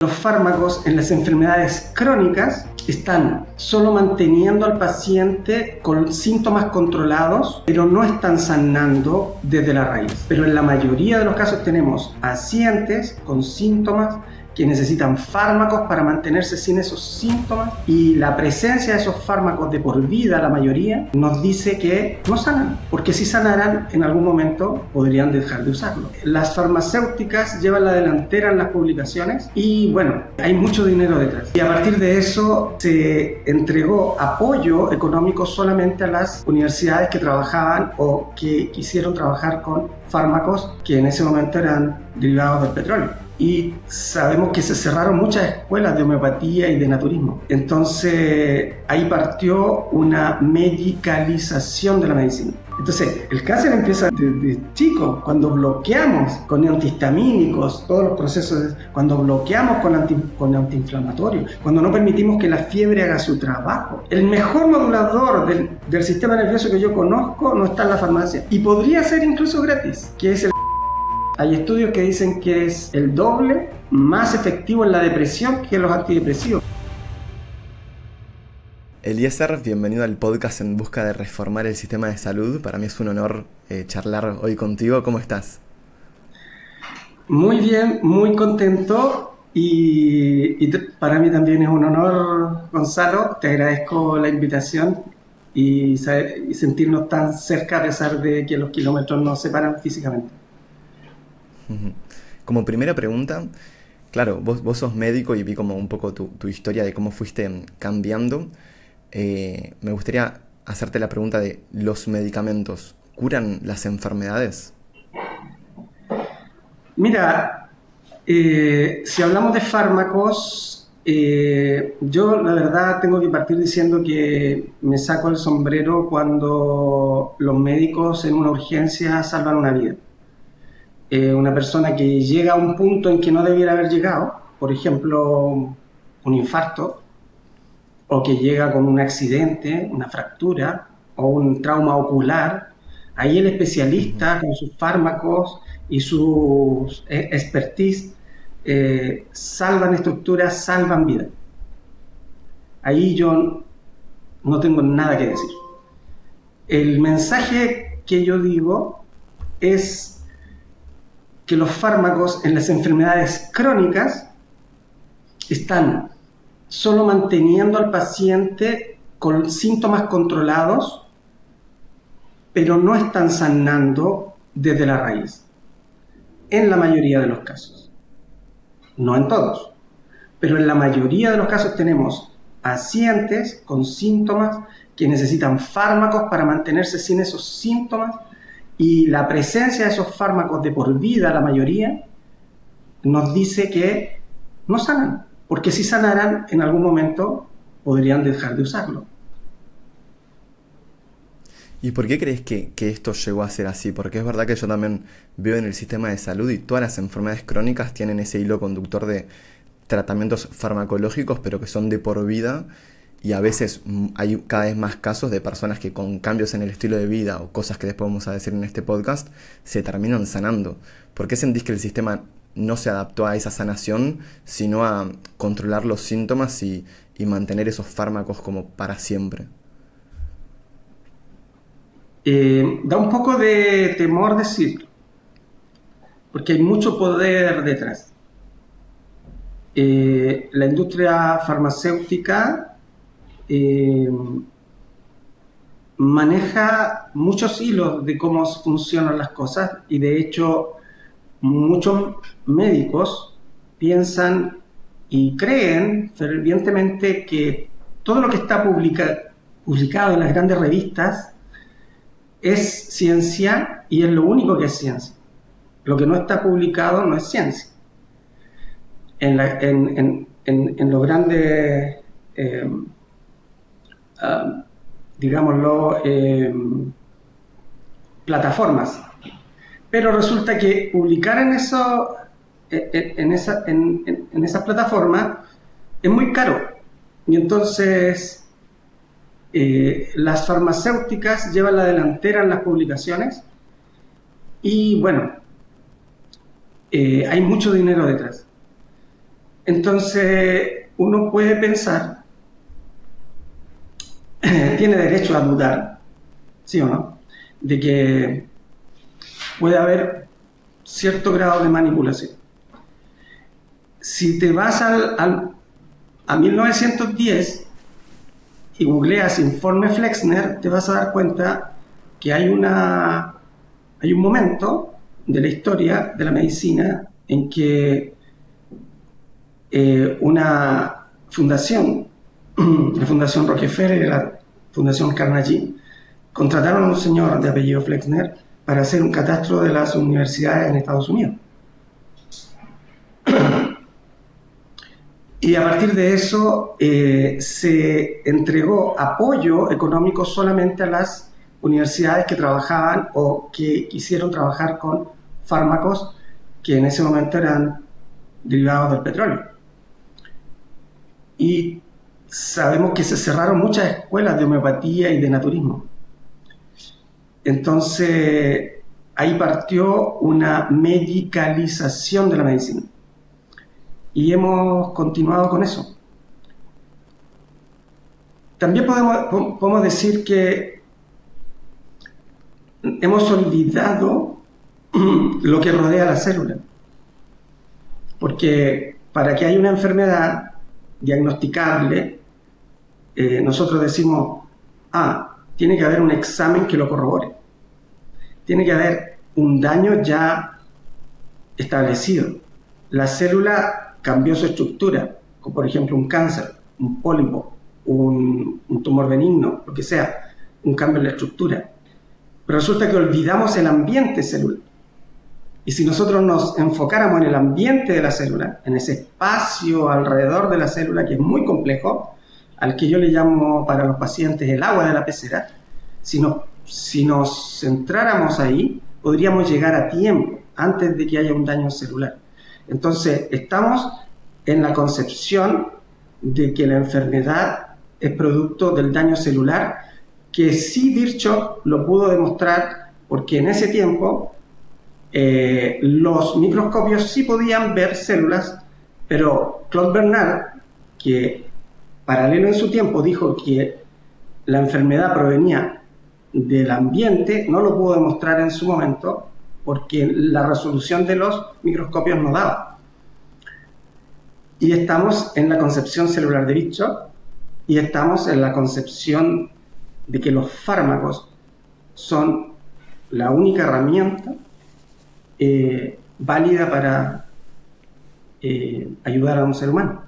Los fármacos en las enfermedades crónicas están solo manteniendo al paciente con síntomas controlados, pero no están sanando desde la raíz. Pero en la mayoría de los casos tenemos pacientes con síntomas que necesitan fármacos para mantenerse sin esos síntomas, y la presencia de esos fármacos de por vida, la mayoría, nos dice que no sanan, porque si sanaran en algún momento podrían dejar de usarlo. Las farmacéuticas llevan la delantera en las publicaciones y bueno, hay mucho dinero detrás, y a partir de eso se entregó apoyo económico solamente a las universidades que trabajaban o que quisieron trabajar con fármacos que en ese momento eran derivados del petróleo. Y sabemos que se cerraron muchas escuelas de homeopatía y de naturismo. Entonces ahí partió una medicalización de la medicina. Entonces el cáncer empieza desde chico, cuando bloqueamos con antihistamínicos todos los procesos, cuando bloqueamos con antiinflamatorios, cuando no permitimos que la fiebre haga su trabajo. El mejor modulador del sistema nervioso que yo conozco no está en la farmacia, y podría ser incluso gratis, que es el... Hay estudios que dicen que es el doble más efectivo en la depresión que los antidepresivos. Eliezer, bienvenido al podcast En Busca de Reformar el Sistema de Salud. Para mí es un honor charlar hoy contigo. ¿Cómo estás? Muy bien, muy contento, y para mí también es un honor, Gonzalo. Te agradezco la invitación y sentirnos tan cerca a pesar de que los kilómetros nos separan físicamente. Como primera pregunta, claro, vos sos médico y vi como un poco tu historia de cómo fuiste cambiando. Me gustaría hacerte la pregunta de: ¿los medicamentos curan las enfermedades? Mira, si hablamos de fármacos, yo la verdad tengo que partir diciendo que me saco el sombrero cuando los médicos en una urgencia salvan una vida. Una persona que llega a un punto en que no debiera haber llegado, por ejemplo, un infarto, o que llega con un accidente, una fractura o un trauma ocular, ahí el especialista con sus fármacos y su expertise salvan estructuras, salvan vidas. Ahí yo no tengo nada que decir. El mensaje que yo digo es que los fármacos en las enfermedades crónicas están solo manteniendo al paciente con síntomas controlados, pero no están sanando desde la raíz, en la mayoría de los casos. No en todos, pero en la mayoría de los casos tenemos pacientes con síntomas que necesitan fármacos para mantenerse sin esos síntomas, y la presencia de esos fármacos de por vida, la mayoría, nos dice que no sanan, porque si sanaran en algún momento podrían dejar de usarlo. ¿Y por qué crees que esto llegó a ser así? Porque es verdad que yo también veo en el sistema de salud, y todas las enfermedades crónicas tienen ese hilo conductor de tratamientos farmacológicos, pero que son de por vida. Y a veces hay cada vez más casos de personas que con cambios en el estilo de vida o cosas que después vamos a decir en este podcast se terminan sanando. ¿Por qué sentís que el sistema no se adaptó a esa sanación, sino a controlar los síntomas y mantener esos fármacos como para siempre? Da un poco de temor decirlo, porque hay mucho poder detrás. La industria farmacéutica maneja muchos hilos de cómo funcionan las cosas, y de hecho muchos médicos piensan y creen fervientemente que todo lo que está publicado en las grandes revistas es ciencia, y es lo único que es ciencia. Lo que no está publicado no es ciencia. En los grandes digámoslo, plataformas. Pero resulta que publicar en esas plataformas es muy caro. Y entonces las farmacéuticas llevan la delantera en las publicaciones, y bueno, hay mucho dinero detrás. Entonces, uno puede pensar, tiene derecho a dudar, ¿sí o no? De que puede haber cierto grado de manipulación. Si te vas a 1910 y googleas informe Flexner, te vas a dar cuenta que hay un momento de la historia de la medicina en que una fundación, la Fundación Rockefeller y la Fundación Carnegie, contrataron a un señor de apellido Flexner para hacer un catastro de las universidades en Estados Unidos. Y a partir de eso se entregó apoyo económico solamente a las universidades que trabajaban o que quisieron trabajar con fármacos que en ese momento eran derivados del petróleo. Y sabemos que se cerraron muchas escuelas de homeopatía y de naturismo. Entonces, ahí partió una medicalización de la medicina. Y hemos continuado con eso. También podemos decir que hemos olvidado lo que rodea a la célula. Porque para que haya una enfermedad diagnosticable, nosotros decimos, tiene que haber un examen que lo corrobore. Tiene que haber un daño ya establecido. La célula cambió su estructura, como por ejemplo un cáncer, un pólipo, un tumor benigno, lo que sea, un cambio en la estructura. Pero resulta que olvidamos el ambiente celular. Y si nosotros nos enfocáramos en el ambiente de la célula, en ese espacio alrededor de la célula que es muy complejo, al que yo le llamo para los pacientes el agua de la pecera, si nos centráramos ahí, podríamos llegar a tiempo, antes de que haya un daño celular. Entonces, estamos en la concepción de que la enfermedad es producto del daño celular, que sí Virchow lo pudo demostrar, porque en ese tiempo los microscopios sí podían ver células, pero Claude Bernard, que paralelo en su tiempo dijo que la enfermedad provenía del ambiente, no lo pudo demostrar en su momento, porque la resolución de los microscopios no daba. Y estamos en la concepción celular de Virchow, y estamos en la concepción de que los fármacos son la única herramienta válida para ayudar a un ser humano.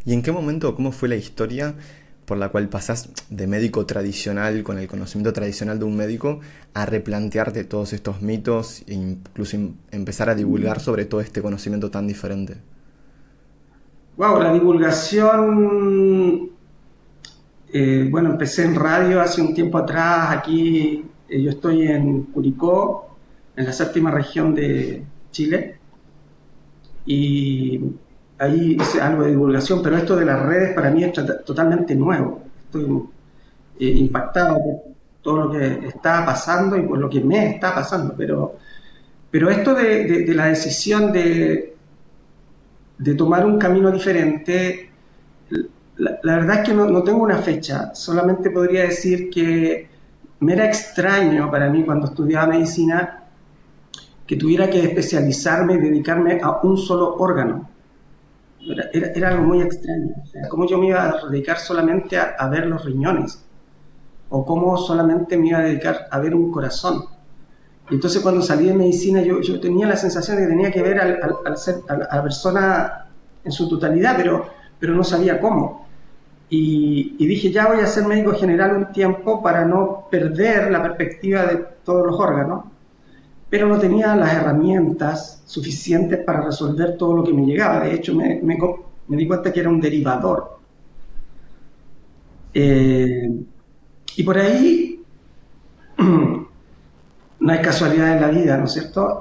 ¿Y en qué momento, cómo fue la historia por la cual pasás de médico tradicional, con el conocimiento tradicional de un médico, a replantearte todos estos mitos e incluso empezar a divulgar sobre todo este conocimiento tan diferente? Wow, la divulgación, bueno, empecé en radio hace un tiempo atrás, aquí yo estoy en Curicó, en la séptima región de Chile, y ahí hice algo de divulgación, pero esto de las redes para mí es totalmente nuevo. Estoy impactado por todo lo que está pasando y por lo que me está pasando, pero esto de la decisión de tomar un camino diferente, la verdad es que no tengo una fecha, solamente podría decir que me era extraño para mí cuando estudiaba medicina que tuviera que especializarme y dedicarme a un solo órgano. Era algo muy extraño. O sea, ¿cómo yo me iba a dedicar solamente a ver los riñones? ¿O cómo solamente me iba a dedicar a ver un corazón? Y entonces cuando salí de medicina yo tenía la sensación de que tenía que ver a la persona en su totalidad, pero no sabía cómo. Y dije, ya voy a ser médico general un tiempo para no perder la perspectiva de todos los órganos, pero no tenía las herramientas suficientes para resolver todo lo que me llegaba. De hecho, me di cuenta que era un derivador. Y por ahí, no hay casualidad en la vida, ¿no es cierto?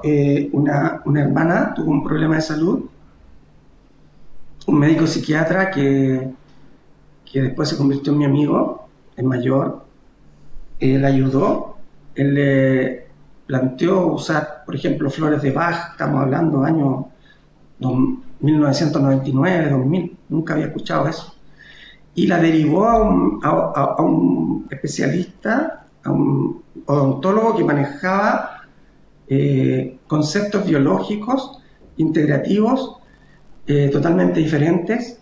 Una hermana tuvo un problema de salud, un médico psiquiatra que después se convirtió en mi amigo, es mayor, él ayudó, él le planteó usar, por ejemplo, flores de Bach, estamos hablando años 1999, 2000, nunca había escuchado eso. Y la derivó a un especialista, a un odontólogo que manejaba conceptos biológicos integrativos totalmente diferentes.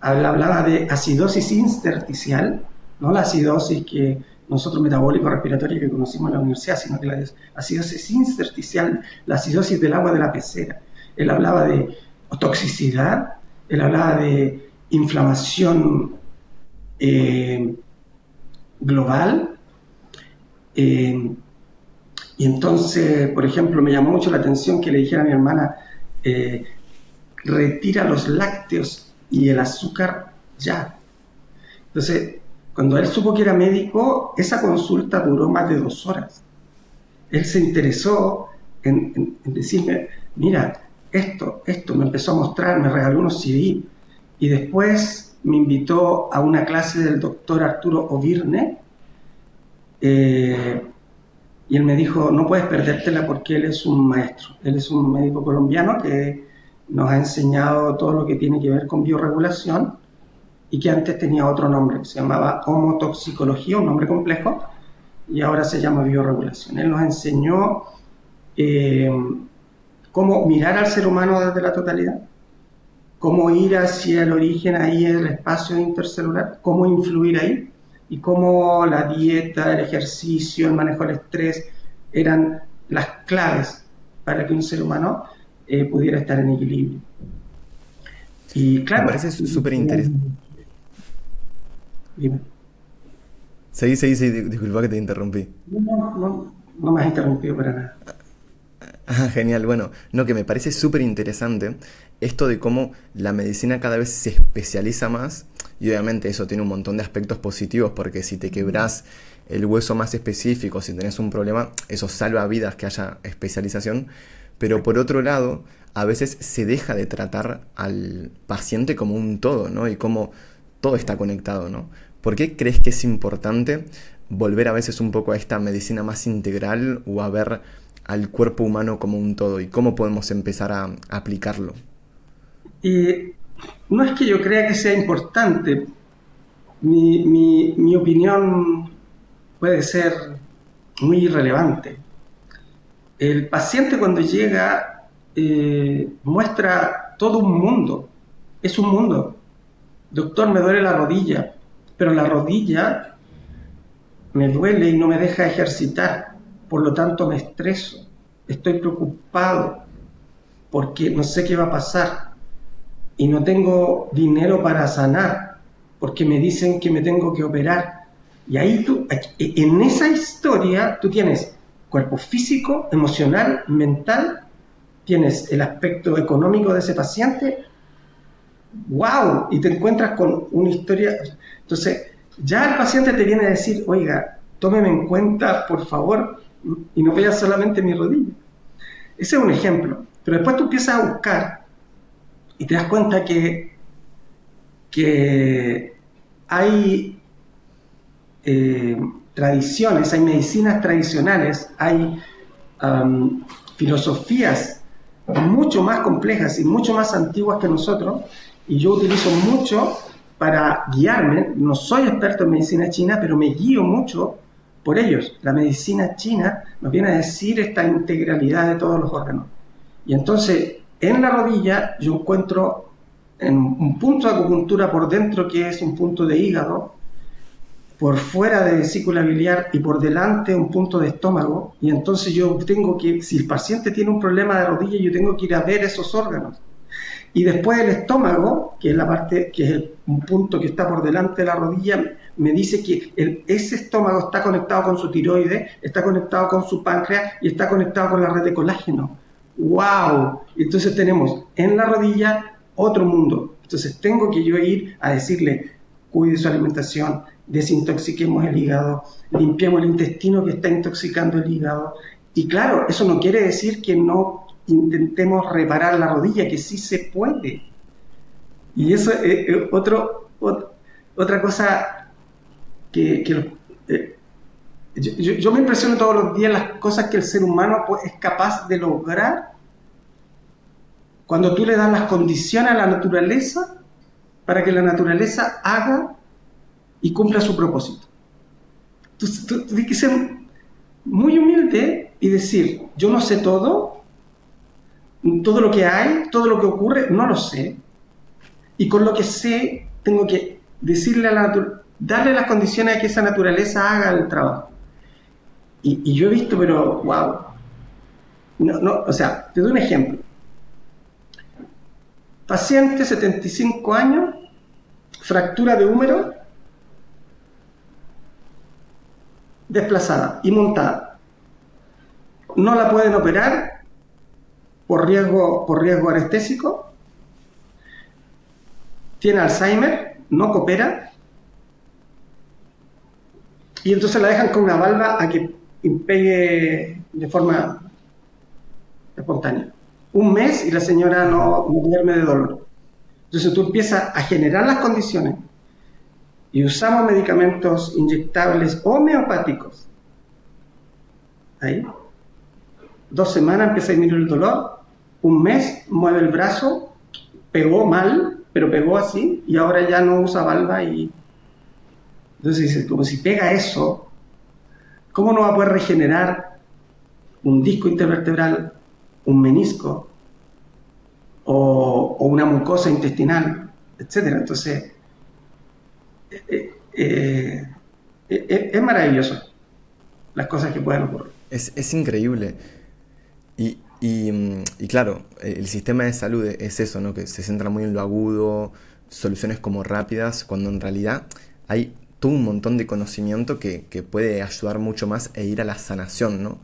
Hablaba de acidosis intersticial, no la acidosis que nosotros metabólico-respiratoria que conocimos en la universidad, sino que la acidosis intersticial, la acidosis del agua de la pecera. Él hablaba de toxicidad, él hablaba de inflamación global, y entonces, por ejemplo, me llamó mucho la atención que le dijera a mi hermana, retira los lácteos y el azúcar ya. Entonces, cuando él supo que era médico, esa consulta duró más de 2 horas. Él se interesó en decirme, mira, esto, me empezó a mostrar, me regaló unos CD, y después me invitó a una clase del doctor Arturo Ovirne, y él me dijo, no puedes perdértela porque él es un maestro, él es un médico colombiano que nos ha enseñado todo lo que tiene que ver con bioregulación y que antes tenía otro nombre, que se llamaba homotoxicología, un nombre complejo, y ahora se llama bioregulación. Él nos enseñó cómo mirar al ser humano desde la totalidad, cómo ir hacia el origen ahí en el espacio intercelular, cómo influir ahí, y cómo la dieta, el ejercicio, el manejo del estrés eran las claves para que un ser humano pudiera estar en equilibrio. Y Me claro, parece súper interesante. Seguí, disculpa que te interrumpí. no me has interrumpido para nada. Ah, genial, bueno, no, que me parece súper interesante esto de cómo la medicina cada vez se especializa más y obviamente eso tiene un montón de aspectos positivos porque si te quebrás el hueso más específico, si tenés un problema, eso salva vidas que haya especialización, pero por otro lado, a veces se deja de tratar al paciente como un todo, ¿no? Y cómo todo está conectado, ¿no? ¿Por qué crees que es importante volver a veces un poco a esta medicina más integral o a ver al cuerpo humano como un todo y cómo podemos empezar a aplicarlo? Y no es que yo crea que sea importante, mi opinión puede ser muy irrelevante. El paciente cuando llega muestra todo un mundo, es un mundo. Doctor, me duele la rodilla, pero la rodilla me duele y no me deja ejercitar, por lo tanto me estreso, estoy preocupado porque no sé qué va a pasar y no tengo dinero para sanar porque me dicen que me tengo que operar. Y ahí en esa historia tú tienes cuerpo físico, emocional, mental, tienes el aspecto económico de ese paciente, wow, y te encuentras con una historia. Entonces ya el paciente te viene a decir, oiga, tómeme en cuenta por favor y no veas solamente mi rodilla. Ese es un ejemplo, pero después tú empiezas a buscar y te das cuenta que hay tradiciones, hay medicinas tradicionales, hay filosofías mucho más complejas y mucho más antiguas que nosotros, y yo utilizo mucho para guiarme. No soy experto en medicina china, pero me guío mucho por ellos. La medicina china nos viene a decir esta integralidad de todos los órganos. Y entonces, en la rodilla yo encuentro en un punto de acupuntura por dentro que es un punto de hígado, por fuera de vesícula biliar y por delante un punto de estómago, y entonces yo tengo que, si el paciente tiene un problema de rodilla, yo tengo que ir a ver esos órganos. Y después el estómago, que es la parte, que es un punto que está por delante de la rodilla, me dice que ese estómago está conectado con su tiroides, está conectado con su páncreas y está conectado con la red de colágeno. ¡Wow! Entonces tenemos en la rodilla otro mundo. Entonces tengo que yo ir a decirle, cuide su alimentación, desintoxiquemos el hígado, limpiemos el intestino que está intoxicando el hígado. Y claro, eso no quiere decir que no intentemos reparar la rodilla, que sí se puede. Y eso es otra cosa que yo me impresiono todos los días las cosas que el ser humano es capaz de lograr cuando tú le das las condiciones a la naturaleza para que la naturaleza haga y cumpla su propósito. Tú tienes que ser muy humilde y decir, yo no sé todo lo que hay, todo lo que ocurre, no lo sé. Y con lo que sé, tengo que decirle a darle las condiciones a que esa naturaleza haga el trabajo. Y yo he visto, pero wow. O sea, te doy un ejemplo. Paciente, 75 años, fractura de húmero, desplazada y montada. No la pueden operar por riesgo anestésico. Tiene Alzheimer, no coopera. Y entonces la dejan con una valva a que pegue de forma espontánea. Un mes y la señora no duerme de dolor. Entonces tú empiezas a generar las condiciones y usamos medicamentos inyectables homeopáticos. Ahí. 2 semanas empieza a disminuir el dolor. Un mes mueve el brazo, pegó mal, pero pegó así y ahora ya no usa valva. Y entonces dices, como si pega eso, ¿cómo no va a poder regenerar un disco intervertebral, un menisco o una mucosa intestinal, etcétera? Entonces es maravilloso las cosas que pueden ocurrir. Es increíble. Y claro, el sistema de salud es eso, ¿no? Que se centra muy en lo agudo, soluciones como rápidas, cuando en realidad hay todo un montón de conocimiento que puede ayudar mucho más e ir a la sanación, ¿no?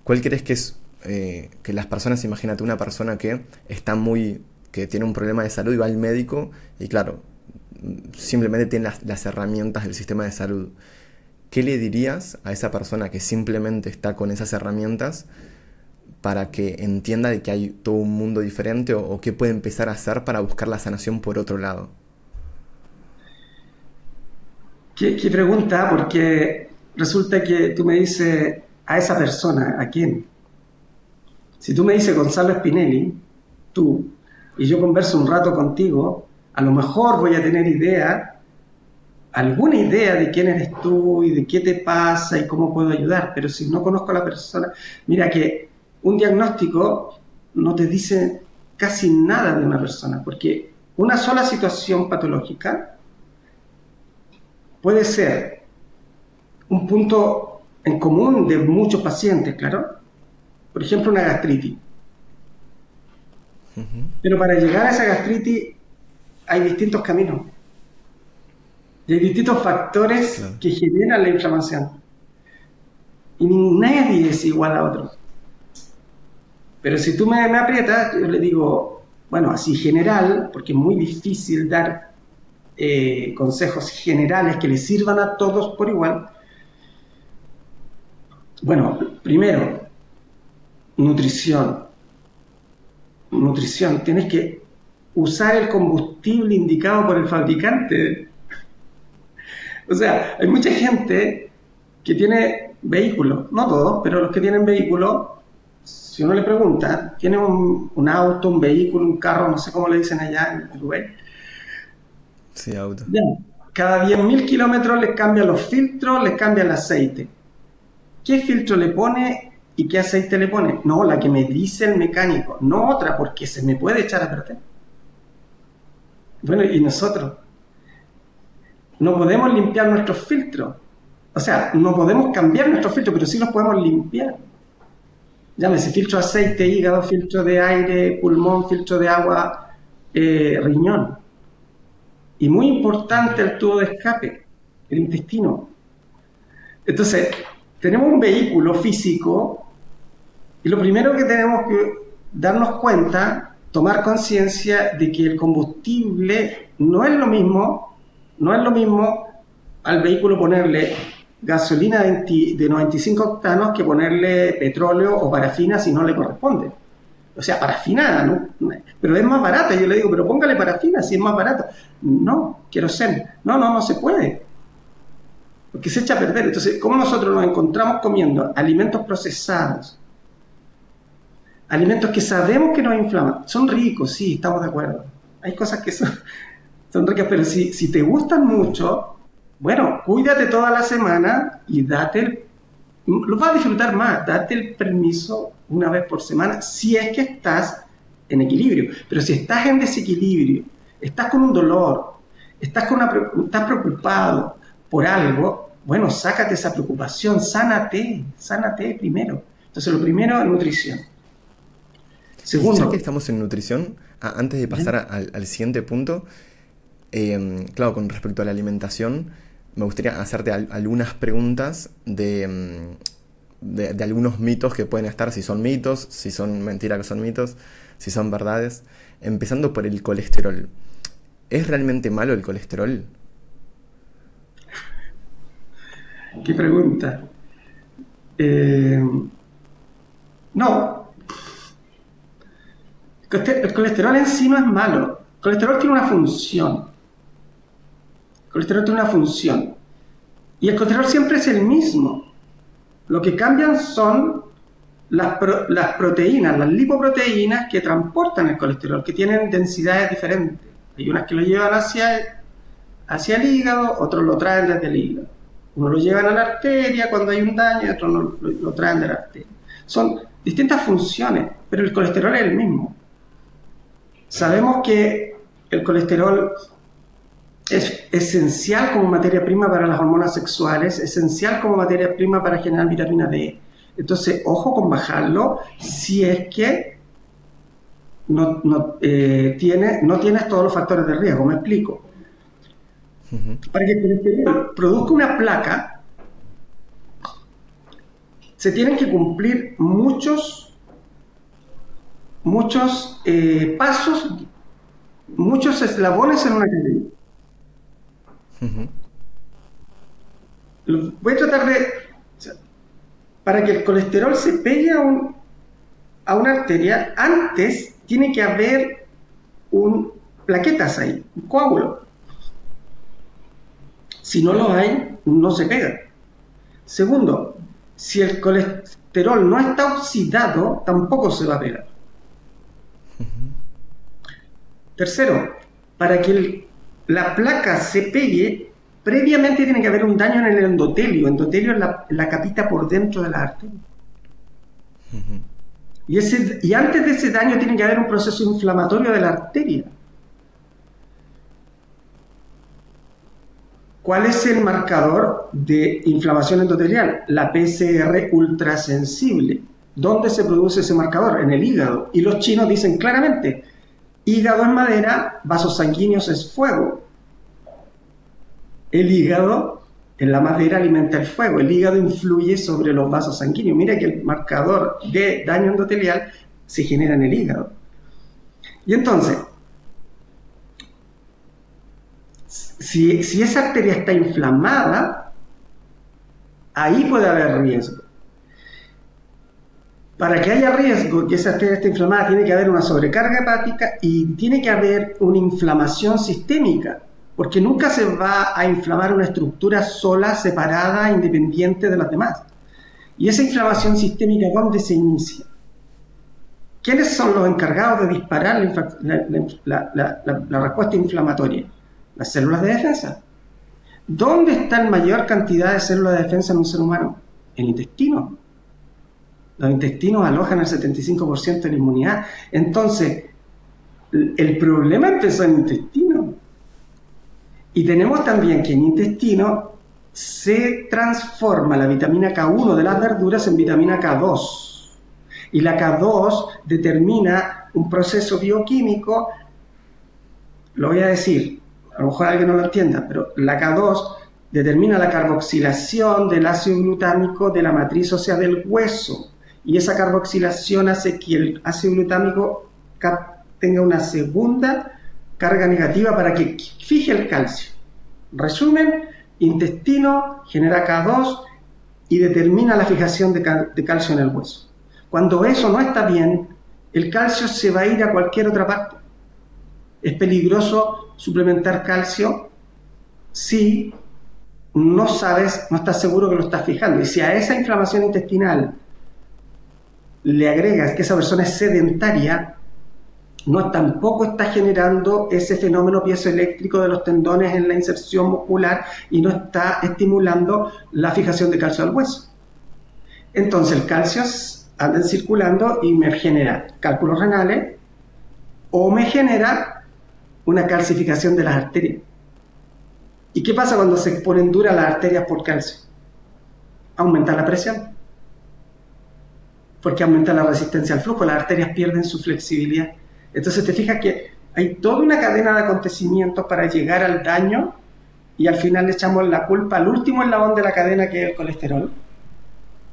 ¿Cuál crees que es que las personas, imagínate una persona que tiene un problema de salud y va al médico y claro, simplemente tiene las herramientas del sistema de salud? ¿Qué le dirías a esa persona que simplemente está con esas herramientas para que entienda de que hay todo un mundo diferente o qué puede empezar a hacer para buscar la sanación por otro lado? ¿Qué pregunta? Porque resulta que tú me dices a esa persona, ¿a quién? Si tú me dices Gonzalo Spinelli, tú, y yo converso un rato contigo, a lo mejor voy a tener alguna idea de quién eres tú y de qué te pasa y cómo puedo ayudar, pero si no conozco a la persona, mira que un diagnóstico no te dice casi nada de una persona, porque una sola situación patológica puede ser un punto en común de muchos pacientes, claro. Por ejemplo, una gastritis. Pero para llegar a esa gastritis hay distintos caminos. Y hay distintos factores que generan la inflamación. Y nadie es igual a otro. Pero si tú me aprietas, yo le digo, bueno, así general, porque es muy difícil dar consejos generales que le sirvan a todos por igual. Bueno, primero, nutrición. Tienes que usar el combustible indicado por el fabricante. O sea, hay mucha gente que tiene vehículos, no todos, pero los que tienen vehículos, si uno le pregunta, tiene un auto, un vehículo, un carro, no sé cómo le dicen allá en Uruguay. Sí, auto. Ya. Cada 10.000 kilómetros les cambian los filtros, les cambia el aceite. ¿Qué filtro le pone y qué aceite le pone? No, la que me dice el mecánico, no otra, porque se me puede echar a perder. Bueno, y nosotros no podemos limpiar nuestros filtros. O sea, no podemos cambiar nuestros filtros, pero sí los podemos limpiar. Llámese filtro de aceite, hígado, filtro de aire, pulmón, filtro de agua, riñón. Y muy importante el tubo de escape, el intestino. Entonces, tenemos un vehículo físico y lo primero que tenemos que darnos cuenta, tomar conciencia de que el combustible no es lo mismo al vehículo ponerle gasolina de 95 octanos que ponerle petróleo o parafina si no le corresponde. O sea, parafinada, ¿no? Pero es más barata. Yo le digo, pero póngale parafina si es más barato. No, queroseno. No se puede. Porque se echa a perder. Entonces, ¿cómo nosotros nos encontramos comiendo alimentos procesados, alimentos que sabemos que nos inflaman. Son ricos, sí, estamos de acuerdo. Hay cosas que son ricas, pero si te gustan mucho, bueno, cuídate toda la semana y lo vas a disfrutar más, date el permiso una vez por semana, si es que estás en equilibrio. Pero si estás en desequilibrio, estás con un dolor, estás preocupado por algo, bueno, sácate esa preocupación, sánate primero. Entonces, lo primero es nutrición. Y ya que Segundo, estamos en nutrición, antes de pasar al siguiente punto, claro, con respecto a la alimentación, me gustaría hacerte algunas preguntas de algunos mitos que pueden estar, si son mitos, si son mentiras que son mitos, si son verdades. Empezando por el colesterol. ¿Es realmente malo el colesterol? ¿qué pregunta? Eh, no, el colesterol en sí no es malo. El colesterol tiene una función. El colesterol tiene una función. Y el colesterol siempre es el mismo. Lo que cambian son las proteínas, las lipoproteínas que transportan el colesterol, que tienen densidades diferentes. Hay unas que lo llevan hacia el hígado, otros lo traen desde el hígado. Uno lo llevan a la arteria cuando hay un daño y otros lo traen de la arteria. Son distintas funciones, pero el colesterol es el mismo. Sabemos que el colesterol es esencial como materia prima para las hormonas sexuales, esencial como materia prima para generar vitamina D. Entonces, ojo con bajarlo si es que no tienes todos los factores de riesgo. Me explico. Para que el colesterol produzca una placa, se tienen que cumplir muchos pasos, muchos eslabones en una cadena. Voy a tratar para que el colesterol se pegue a una arteria, antes tiene que haber plaquetas ahí, un coágulo. Si no lo hay, no se pega. Segundo, si el colesterol no está oxidado, tampoco se va a pegar. Tercero, para que la placa se pegue, previamente tiene que haber un daño en el endotelio. Endotelio es la capita por dentro de la arteria. Y antes de ese daño tiene que haber un proceso inflamatorio de la arteria. ¿Cuál es el marcador de inflamación endotelial? La PCR ultrasensible. ¿Dónde se produce ese marcador? En el hígado. Y los chinos dicen claramente, hígado es madera, vasos sanguíneos es fuego. El hígado en la madera alimenta el fuego. El hígado influye sobre los vasos sanguíneos. Mira que el marcador de daño endotelial se genera en el hígado. Y entonces, si esa arteria está inflamada, ahí puede haber riesgo. Para que haya riesgo que esa arteria esté inflamada, tiene que haber una sobrecarga hepática y tiene que haber una inflamación sistémica, porque nunca se va a inflamar una estructura sola, separada, independiente de las demás. Y esa inflamación sistémica, ¿dónde se inicia? ¿Quiénes son los encargados de disparar la respuesta inflamatoria? Las células de defensa. ¿Dónde está la mayor cantidad de células de defensa en un ser humano? En el intestino. Los intestinos alojan el 75% de la inmunidad. Entonces, el problema empezó en el intestino. Y tenemos también que en el intestino se transforma la vitamina K1 de las verduras en vitamina K2. Y la K2 determina un proceso bioquímico, lo voy a decir, a lo mejor alguien no lo entienda, pero la K2 determina la carboxilación del ácido glutámico de la matriz ósea del hueso. Y esa carboxilación hace que el ácido glutámico tenga una segunda carga negativa para que fije el calcio. Resumen, intestino genera K2 y determina la fijación de calcio en el hueso. Cuando eso no está bien, el calcio se va a ir a cualquier otra parte. Es peligroso suplementar calcio si no estás seguro que lo estás fijando. Y si a esa inflamación intestinal le agregas que esa persona es sedentaria, no tampoco está generando ese fenómeno piezoeléctrico de los tendones en la inserción muscular y no está estimulando la fijación de calcio al hueso. Entonces el calcio anda circulando y me genera cálculos renales o me genera una calcificación de las arterias. ¿Y qué pasa cuando se ponen duras las arterias por calcio? Aumenta la presión, porque aumenta la resistencia al flujo, las arterias pierden su flexibilidad. Entonces te fijas que hay toda una cadena de acontecimientos para llegar al daño y al final le echamos la culpa al último eslabón de la cadena, que es el colesterol.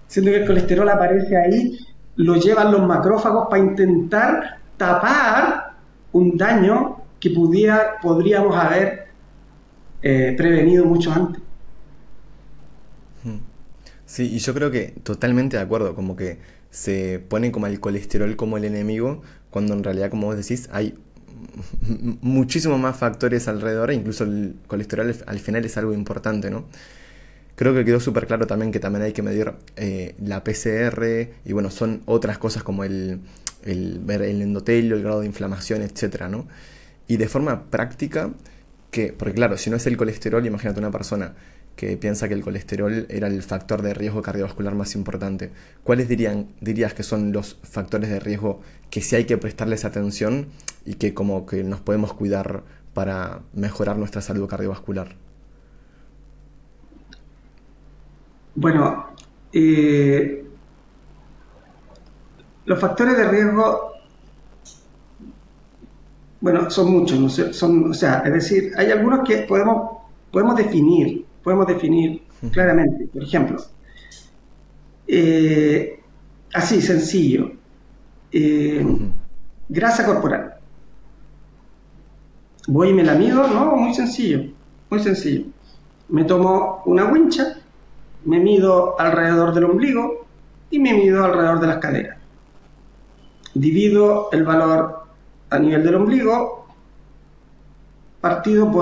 Siendo que el colesterol aparece ahí, lo llevan los macrófagos para intentar tapar un daño que podríamos haber prevenido mucho antes. Sí, y yo creo que totalmente de acuerdo, como que se pone como el colesterol como el enemigo, cuando en realidad, como vos decís, hay muchísimos más factores alrededor, e incluso el colesterol al final es algo importante, ¿no? Creo que quedó súper claro también que también hay que medir la PCR, y bueno, son otras cosas como ver el endotelio, el grado de inflamación, etcétera, ¿no? Y de forma práctica, porque claro, si no es el colesterol, imagínate una persona que piensa que el colesterol era el factor de riesgo cardiovascular más importante. ¿Cuáles dirías que son los factores de riesgo que sí hay que prestarles atención y que como que nos podemos cuidar para mejorar nuestra salud cardiovascular? Bueno, los factores de riesgo, bueno, son muchos, ¿no? O sea, es decir, hay algunos que podemos definir claramente. Por ejemplo, así, sencillo, eh, Ujú. grasa corporal. Voy y me la mido, no, muy sencillo, muy sencillo. Me tomo una wincha, me mido alrededor del ombligo y me mido alrededor de las caderas. Divido el valor a nivel del ombligo partido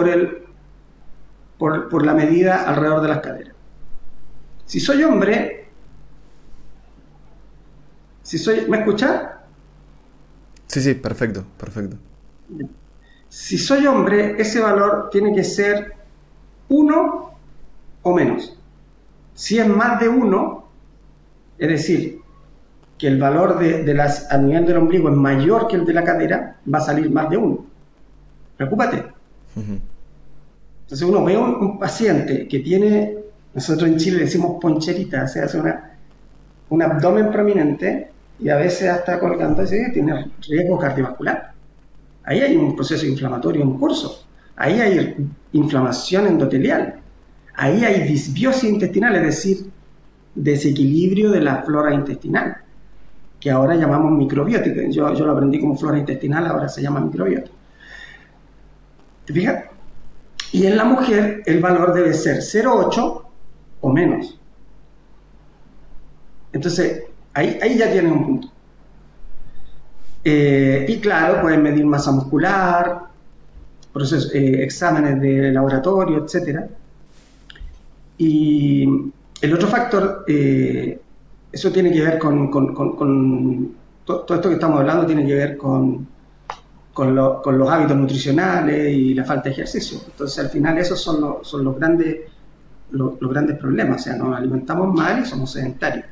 por la medida alrededor de las caderas. Si soy hombre, ¿me escucha? Sí, sí, perfecto, perfecto. Si soy hombre, ese valor tiene que ser uno o menos. Si es más de uno, es decir, que el valor a nivel del ombligo es mayor que el de la cadera, va a salir más de uno. Preocúpate. Ujú. Entonces uno ve un paciente que tiene, nosotros en Chile le decimos poncherita, se hace un abdomen prominente y a veces hasta colgando, tiene riesgo cardiovascular. Ahí hay un proceso inflamatorio en curso, ahí hay inflamación endotelial, ahí hay disbiosis intestinal, es decir, desequilibrio de la flora intestinal, que ahora llamamos microbiótica. Yo lo aprendí como flora intestinal, ahora se llama microbiota. ¿Te fijas? Y en la mujer el valor debe ser 0,8 o menos. Entonces, ahí ya tienes un punto. Y claro, pueden medir masa muscular, exámenes de laboratorio, etcétera. Y el otro factor, eso tiene que ver con todo esto que estamos hablando, tiene que ver con los hábitos nutricionales y la falta de ejercicio. Entonces, al final, esos son los grandes problemas. O sea, nos alimentamos mal y somos sedentarios.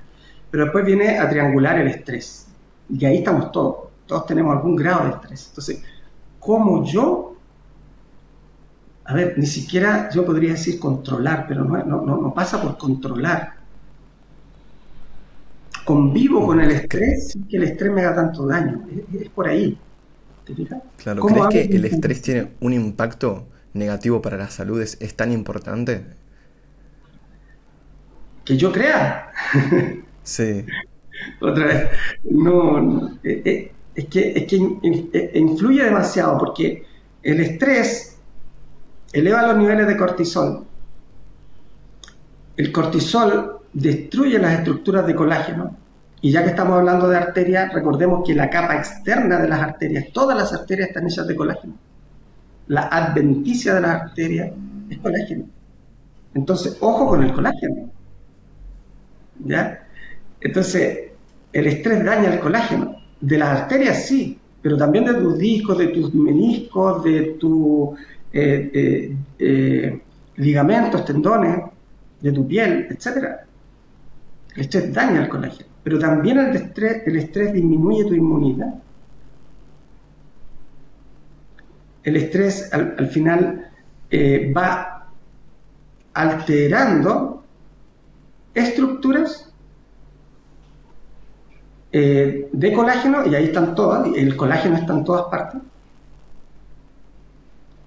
Pero después viene a triangular el estrés. Y ahí estamos todos. Todos tenemos algún grado de estrés. Entonces, ¿cómo yo? A ver, ni siquiera yo podría decir controlar, pero no pasa por controlar. Convivo con Ujú. el estrés sin que el estrés me haga tanto daño. Es por ahí. ¿Te fijas? Claro, ¿Cómo ¿crees hago? que el estrés tiene un impacto negativo para la salud? ¿Es tan importante? Que yo crea. Sí. Otra vez. No, es que influye demasiado porque el estrés eleva los niveles de cortisol. El cortisol destruye las estructuras de colágeno. Y ya que estamos hablando de arterias, recordemos que la capa externa de las arterias, todas las arterias están hechas de colágeno. La adventicia de las arterias es colágeno. Entonces, ojo con el Ujú. colágeno. ¿Ya? Entonces, El estrés daña el colágeno. De las arterias sí, pero también de tus discos, de tus meniscos, de tus ligamentos, tendones, de tu piel, etcétera. El estrés daña el colágeno, pero también el estrés disminuye tu inmunidad. El estrés al final va alterando estructuras de colágeno, y ahí están todas, el colágeno está en todas partes,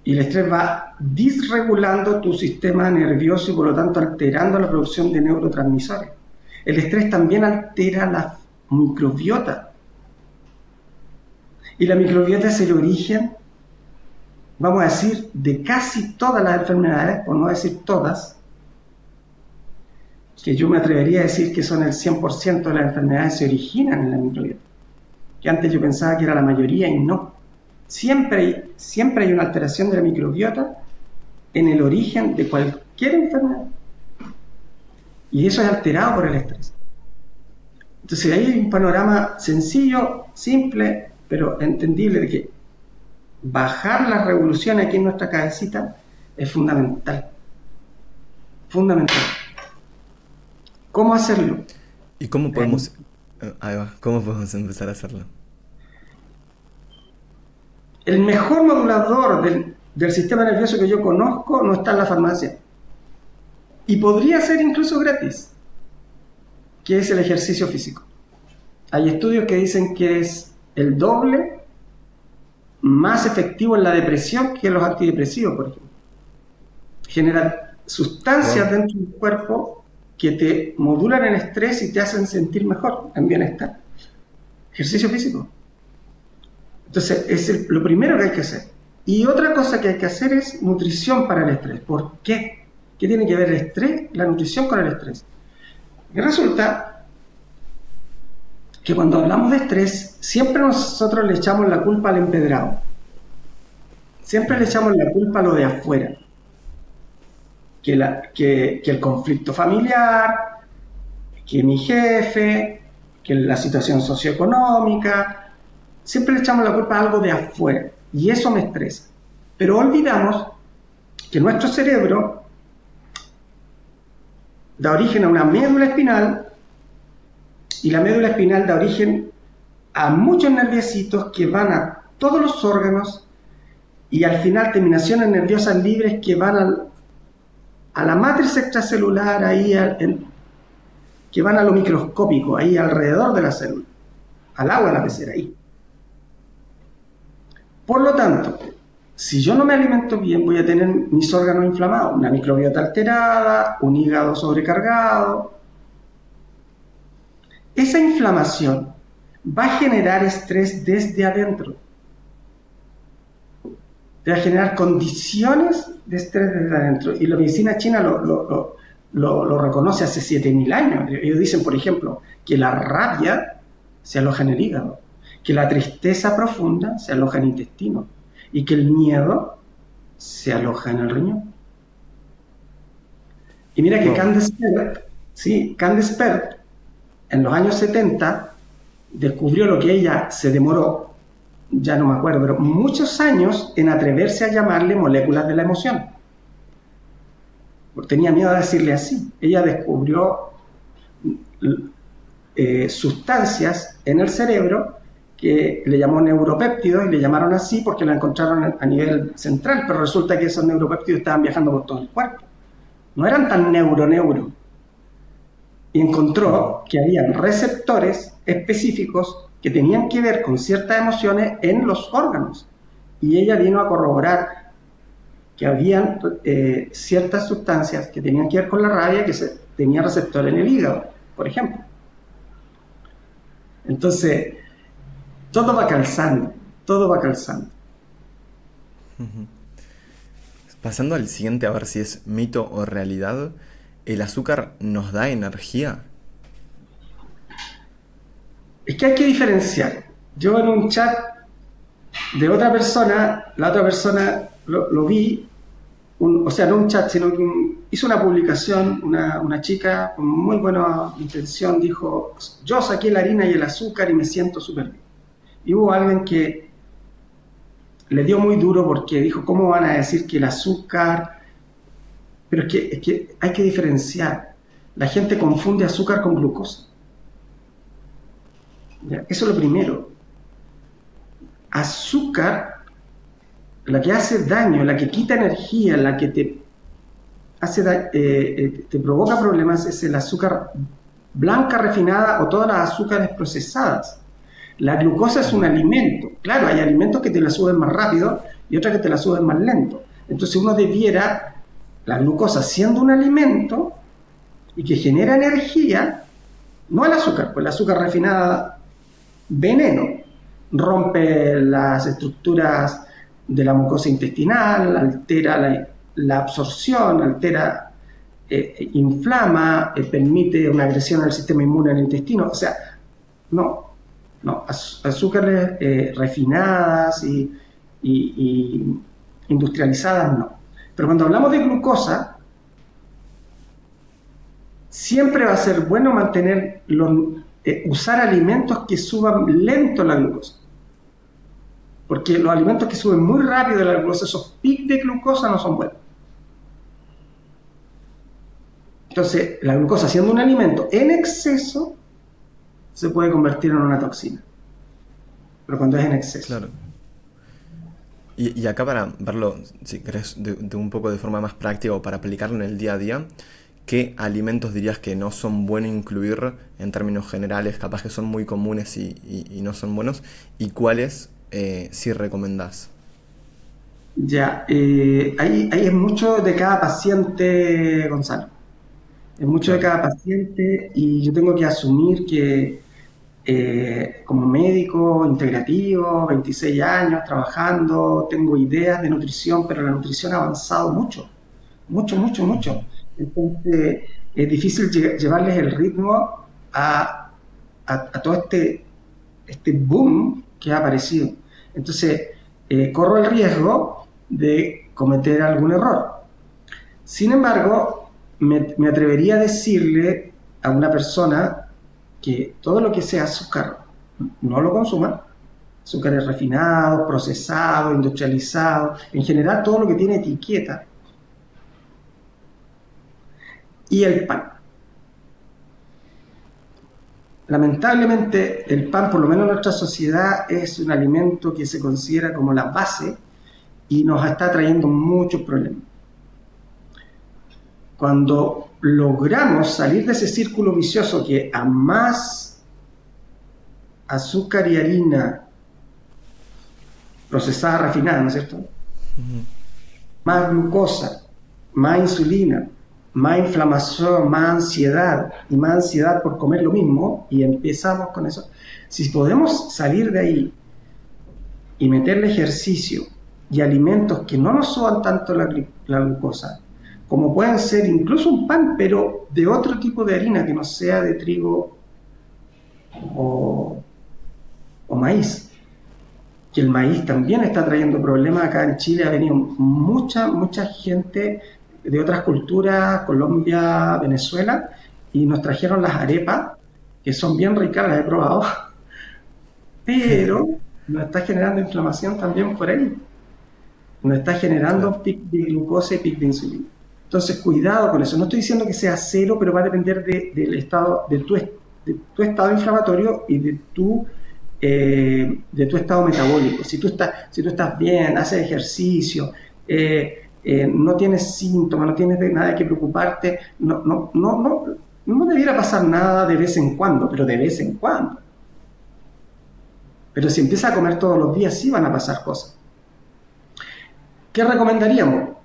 y el estrés va disregulando tu sistema nervioso y por lo tanto alterando la producción de neurotransmisores. El estrés también altera la microbiota, y la microbiota es el origen, vamos a decir, de casi todas las enfermedades, por no decir todas, que yo me atrevería a decir que son el 100% de las enfermedades se originan en la microbiota, que antes yo pensaba que era la mayoría y no. Siempre hay una alteración de la microbiota en el origen de cualquier enfermedad, y eso es alterado por el estrés. Entonces ahí hay un panorama sencillo, simple, pero entendible de que bajar las revoluciones aquí en nuestra cabecita es fundamental. Fundamental. ¿Cómo hacerlo? ¿Y cómo podemos, cómo podemos empezar a hacerlo? El mejor modulador del sistema nervioso que yo conozco no está en la farmacia. Y podría ser incluso gratis, que es el ejercicio físico. Hay estudios que dicen que es el doble más efectivo en la depresión que los antidepresivos, por ejemplo. Genera sustancias dentro del cuerpo que te modulan el estrés y te hacen sentir mejor, en bienestar. Ejercicio físico. Entonces, es lo primero que hay que hacer. Y otra cosa que hay que hacer es nutrición para el estrés. ¿Por qué? ¿Qué tiene que ver el estrés, la nutrición con el estrés? Y resulta que cuando hablamos de estrés, siempre nosotros le echamos la culpa al empedrado. Siempre le echamos la culpa a lo de afuera. Que el conflicto familiar, que mi jefe, que la situación socioeconómica, siempre le echamos la culpa a algo de afuera, y eso me estresa. Pero olvidamos que nuestro cerebro da origen a una médula espinal, y la médula espinal da origen a muchos nerviecitos que van a todos los órganos, y al final terminaciones nerviosas libres que van a la matriz extracelular, ahí que van a lo microscópico, ahí alrededor de la célula, al agua de la pecera, ahí. Por lo tanto, si yo no me alimento bien, voy a tener mis órganos inflamados, una microbiota alterada, un hígado sobrecargado. Esa inflamación va a generar estrés desde adentro. Va a generar condiciones de estrés desde adentro. Y la medicina china lo reconoce hace 7.000 años. Ellos dicen, por ejemplo, que la rabia se aloja en el hígado, que la tristeza profunda se aloja en el intestino y que el miedo se aloja en el riñón. Y mira que Candace Pert, en los años 70, descubrió lo que ella se demoró, ya no me acuerdo, pero muchos años en atreverse a llamarle moléculas de la emoción. Porque tenía miedo de decirle así. Ella descubrió sustancias en el cerebro que le llamó neuropéptidos, y le llamaron así porque la encontraron a nivel central, pero resulta que esos neuropéptidos estaban viajando por todo el cuerpo. No eran tan neuro. Y encontró que había receptores específicos que tenían que ver con ciertas emociones en los órganos. Y ella vino a corroborar que habían ciertas sustancias que tenían que ver con la rabia que tenía receptor en el hígado, por ejemplo. Entonces, todo va calzando. Pasando al siguiente, a ver si es mito o realidad, ¿el azúcar nos da energía? Es que hay que diferenciar. Yo en un chat de otra persona, la otra persona lo vi, no un chat, sino que hizo una publicación, una chica con muy buena intención dijo, yo saqué la harina y el azúcar y me siento súper bien. Y hubo alguien que le dio muy duro porque dijo, ¿cómo van a decir que el azúcar? Pero es que hay que diferenciar. La gente confunde azúcar con glucosa. ¿Ya? Eso es lo primero. Azúcar, la que hace daño, la que quita energía, la que te provoca problemas es el azúcar blanca refinada o todas las azúcares procesadas. La glucosa es un alimento. Claro, hay alimentos que te la suben más rápido y otros que te la suben más lento. Entonces uno debiera, la glucosa siendo un alimento y que genera energía, no el azúcar, pues el azúcar refinada, veneno, rompe las estructuras de la mucosa intestinal, altera la absorción, altera, inflama, permite una agresión al sistema inmune en el intestino. O sea, no, azúcares refinadas y industrializadas no. Pero cuando hablamos de glucosa, siempre va a ser bueno usar alimentos que suban lento la glucosa. Porque los alimentos que suben muy rápido la glucosa, esos picos de glucosa no son buenos. Entonces, la glucosa siendo un alimento en exceso, se puede convertir en una toxina. Pero cuando es en exceso. Claro. Y acá para verlo, si querés, de un poco de forma más práctica o para aplicarlo en el día a día, ¿qué alimentos dirías que no son buenos incluir en términos generales? Capaz que son muy comunes y no son buenos. ¿Y cuáles sí recomendás? Ya, ahí es mucho de cada paciente, Gonzalo. Es mucho de Claro. cada paciente y yo tengo que asumir que como médico integrativo, 26 años trabajando, tengo ideas de nutrición, pero la nutrición ha avanzado mucho, mucho, mucho, mucho. Ujú. Entonces es difícil llevarles el ritmo a todo este boom que ha aparecido. Entonces corro el riesgo de cometer algún error. Sin embargo, me atrevería a decirle a una persona que todo lo que sea azúcar no lo consuma, azúcares refinados, procesados, industrializados, en general todo lo que tiene etiqueta, y el pan. Lamentablemente el pan, por lo menos en nuestra sociedad, es un alimento que se considera como la base y nos está trayendo muchos problemas. Cuando logramos salir de ese círculo vicioso que a más azúcar y harina procesada, refinada, ¿no es cierto? Ujú. Más glucosa, más insulina, más inflamación, más ansiedad por comer lo mismo, y empezamos con eso. Si podemos salir de ahí y meterle ejercicio y alimentos que no nos suban tanto la glucosa, como pueden ser incluso un pan, pero de otro tipo de harina que no sea de trigo o, o maíz, que el maíz también está trayendo problemas. Acá en Chile ha venido mucha gente de otras culturas, Colombia, Venezuela, y nos trajeron las arepas, que son bien ricas, las he probado, pero nos está generando inflamación también por ahí. Nos está Claro. generando pic de glucosa y pic de insulina. Entonces, cuidado con eso. No estoy diciendo que sea cero, pero va a depender del estado, de tu estado inflamatorio y de tu estado metabólico. Si tú estás bien, haces ejercicio, no tienes síntomas, no tienes nada de que preocuparte, no debiera pasar nada de vez en cuando, pero de vez en cuando. Pero si empiezas a comer todos los días, sí van a pasar cosas. ¿Qué recomendaríamos?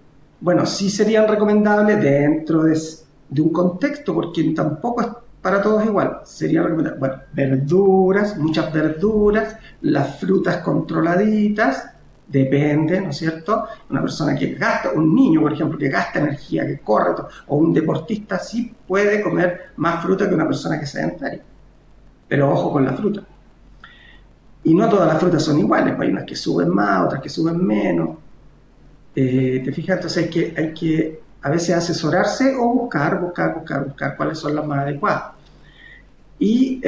Bueno, sí serían recomendables dentro de un contexto, porque tampoco es para todos igual. Sería recomendable, bueno, verduras, muchas verduras, las frutas controladitas, depende, ¿no es cierto? Una persona que gasta, un niño, por ejemplo, que gasta energía, que corre, o un deportista sí puede comer más fruta que una persona que es sedentaria. Pero ojo con la fruta. Y no todas las frutas son iguales, pues hay unas que suben más, otras que suben menos. ¿Te fijas? Entonces hay que a veces asesorarse o buscar cuáles son las más adecuadas. Y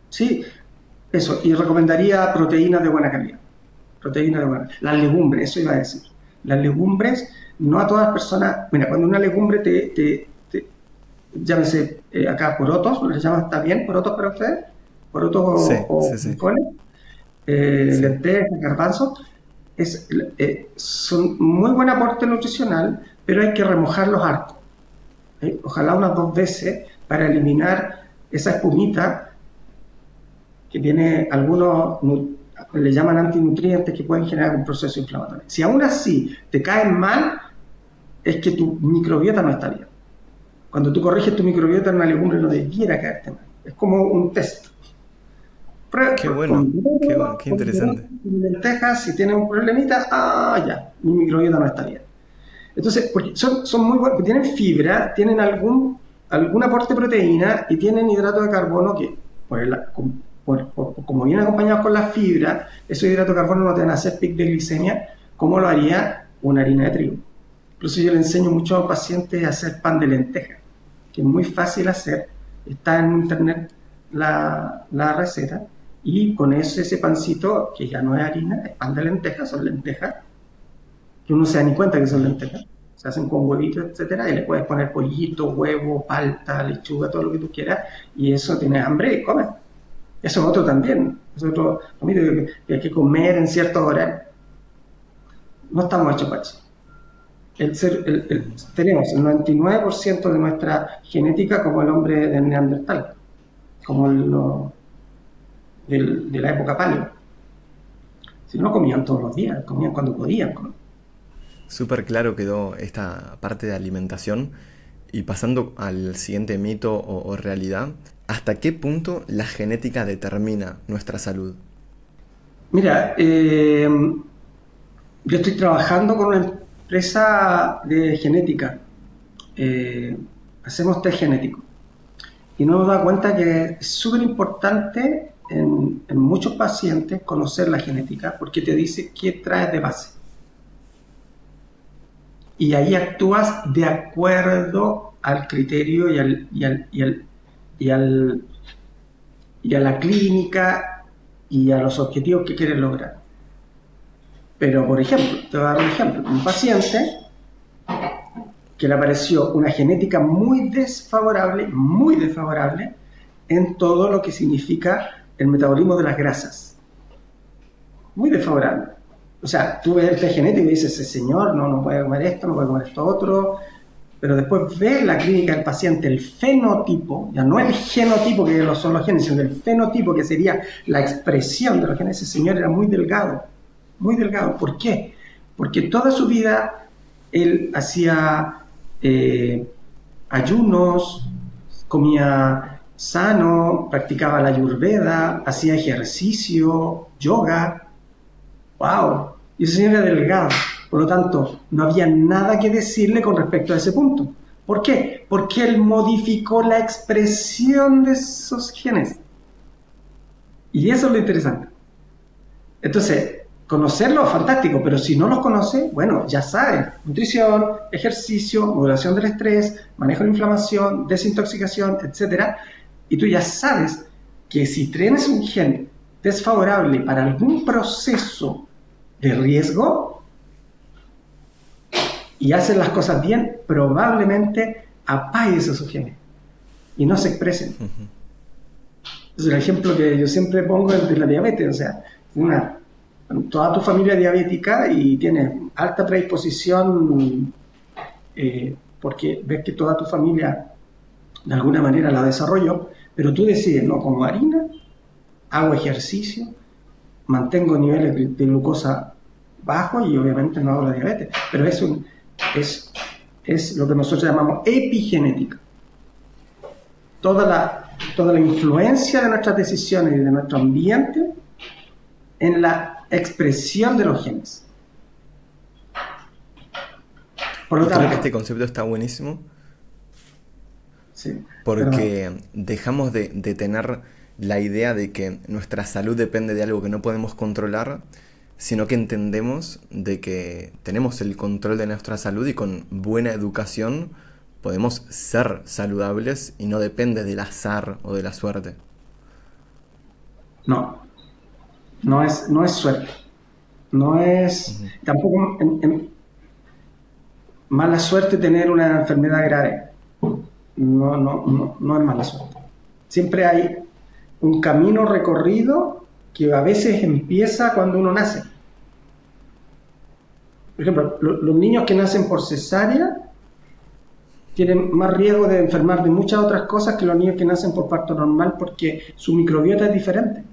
sí, eso, y recomendaría proteínas de buena calidad. Proteínas de buena calidad. Las legumbres, eso iba a decir. Las legumbres, no a todas las personas. Mira, cuando una legumbre llámese acá porotos, ¿les llaman? ¿Está bien porotos para ustedes? Porotos Sí, o sí, sí, frijoles, sí. lentejas, garbanzos, son muy buen aporte nutricional, pero hay que remojarlos harto. Ojalá unas 2 veces para eliminar esa espumita que tiene algunos, le llaman antinutrientes que pueden generar un proceso inflamatorio. Si aún así te caen mal, es que tu microbiota no está bien. Cuando tú corriges tu microbiota en una legumbre no debiera caerte mal. Es como un test. Qué bueno, Con qué bueno, qué interesante. lentejas, si tienen un problemita, ya, mi microbiota no está bien. Entonces, porque son muy buenos, tienen fibra, tienen algún aporte de proteína y tienen hidrato de carbono que, como vienen acompañados con la fibra, esos hidratos de carbono no te van a hacer pic de glicemia como lo haría una harina de trigo. Incluso yo le enseño mucho a pacientes a hacer pan de lenteja, que es muy fácil hacer, está en internet la receta, y con ese pancito, que ya no es harina, es pan de lenteja, son lentejas, que uno se da ni cuenta que son lentejas, se hacen con huevitos, etcétera, y le puedes poner pollito, huevo, palta, lechuga, todo lo que tú quieras, y eso tienes hambre y comes. Eso es otro también, es otro comida que hay que comer en ciertas horas. No estamos hechos para eso. Tenemos el 99% de nuestra genética como el hombre de Neandertal, como de la época paleo. Si no comían todos los días, comían cuando podían comer. Súper claro quedó esta parte de alimentación y pasando al siguiente mito o realidad, ¿hasta qué punto la genética determina nuestra salud? Mira, yo estoy trabajando con una empresa de genética. Hacemos test genético. Y nos hemos dado cuenta que es súper importante en muchos pacientes conocer la genética porque te dice qué traes de base. Y ahí actúas de acuerdo al criterio y a la clínica y a los objetivos que quieres lograr. Pero, por ejemplo, te voy a dar un ejemplo. Un paciente que le apareció una genética muy desfavorable en todo lo que significa el metabolismo de las grasas. Muy desfavorable. O sea, tú ves el test genético y dices, ese señor no puede comer esto, no puede comer esto otro, pero después ves la clínica del paciente, el fenotipo, ya no el genotipo que son los genes, sino el fenotipo que sería la expresión de los genes. Ese señor era muy delgado, muy delgado. ¿Por qué? Porque toda su vida él hacía ayunos, comía sano, practicaba la ayurveda, hacía ejercicio, yoga. ¡Wow! Y ese señor era delgado. Por lo tanto, no había nada que decirle con respecto a ese punto. ¿Por qué? Porque él modificó la expresión de esos genes. Y eso es lo interesante. Entonces, conocerlo es fantástico, pero si no los conoce, bueno, ya sabes, nutrición, ejercicio, moderación del estrés, manejo de la inflamación, desintoxicación, etcétera. Y tú ya sabes que si tienes un gen desfavorable para algún proceso de riesgo y haces las cosas bien, probablemente apagues esos genes y no se expresen. Es el ejemplo que yo siempre pongo de la diabetes, o sea, toda tu familia es diabética y tienes alta predisposición porque ves que toda tu familia de alguna manera la desarrolló, pero tú decides, no como harina, hago ejercicio, mantengo niveles de glucosa bajos y obviamente no hago la diabetes, pero es lo que nosotros llamamos epigenética. Toda la influencia de nuestras decisiones y de nuestro ambiente en la expresión de los genes. Por lo Y creo que tanto, este concepto está buenísimo sí, perdón. porque dejamos de tener la idea de que nuestra salud depende de algo que no podemos controlar, sino que entendemos de que tenemos el control de nuestra salud y con buena educación podemos ser saludables y no depende del azar o de la suerte. No, no es suerte. No es Ujú. tampoco mala suerte tener una enfermedad grave. No es mala suerte. Siempre hay un camino recorrido que a veces empieza cuando uno nace. Por ejemplo, los niños que nacen por cesárea tienen más riesgo de enfermar de muchas otras cosas que los niños que nacen por parto normal porque su microbiota es diferente.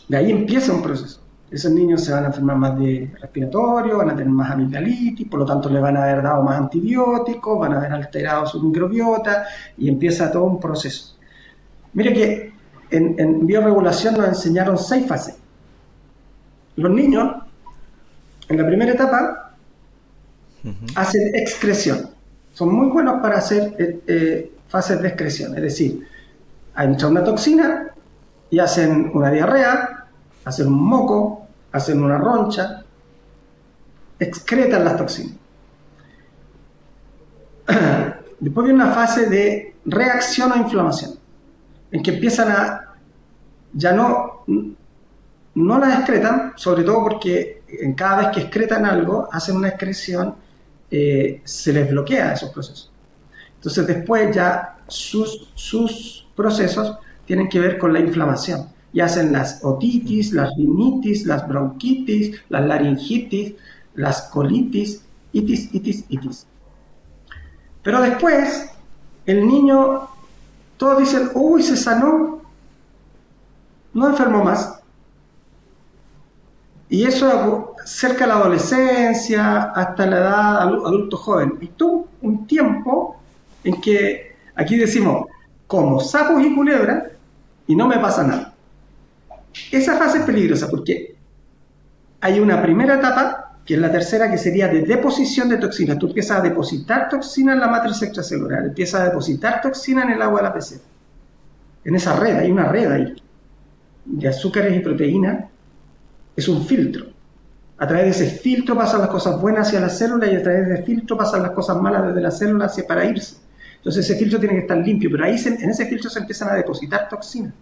De ahí empieza un proceso. Esos niños se van a enfermar más de respiratorio, van a tener más amigdalitis, por lo tanto le van a haber dado más antibióticos, van a haber alterado su microbiota y empieza todo un proceso. Mire que en bioregulación nos enseñaron 6 fases. Los niños, en la primera etapa, Ujú. hacen excreción. Son muy buenos para hacer fases de excreción, es decir, entra una toxina y hacen una diarrea, hacen un moco, hacen una roncha, excretan las toxinas. Después viene una fase de reacción o inflamación, en que empiezan a, ya no las excretan, sobre todo porque en cada vez que excretan algo, hacen una excreción, se les bloquea esos procesos. Entonces después ya sus procesos tienen que ver con la inflamación y hacen las otitis, las rinitis, las bronquitis, las laringitis, las colitis, itis. Pero después el niño, todos dicen, uy, se sanó, no enfermó más. Y eso cerca de la adolescencia, hasta la edad adulto joven. Y tú, un tiempo en que aquí decimos, como sapos y culebras, y no me pasa nada. Esa fase es peligrosa porque hay una primera etapa, que es la tercera, que sería de deposición de toxinas. Tú empiezas a depositar toxina en la matriz extracelular, empiezas a depositar toxina en el agua de la pecera. En esa red, hay una red ahí, de azúcares y proteínas, es un filtro. A través de ese filtro pasan las cosas buenas hacia la célula y a través de ese filtro pasan las cosas malas desde la célula hacia para irse. Entonces ese filtro tiene que estar limpio, pero ahí en ese filtro se empiezan a depositar toxinas.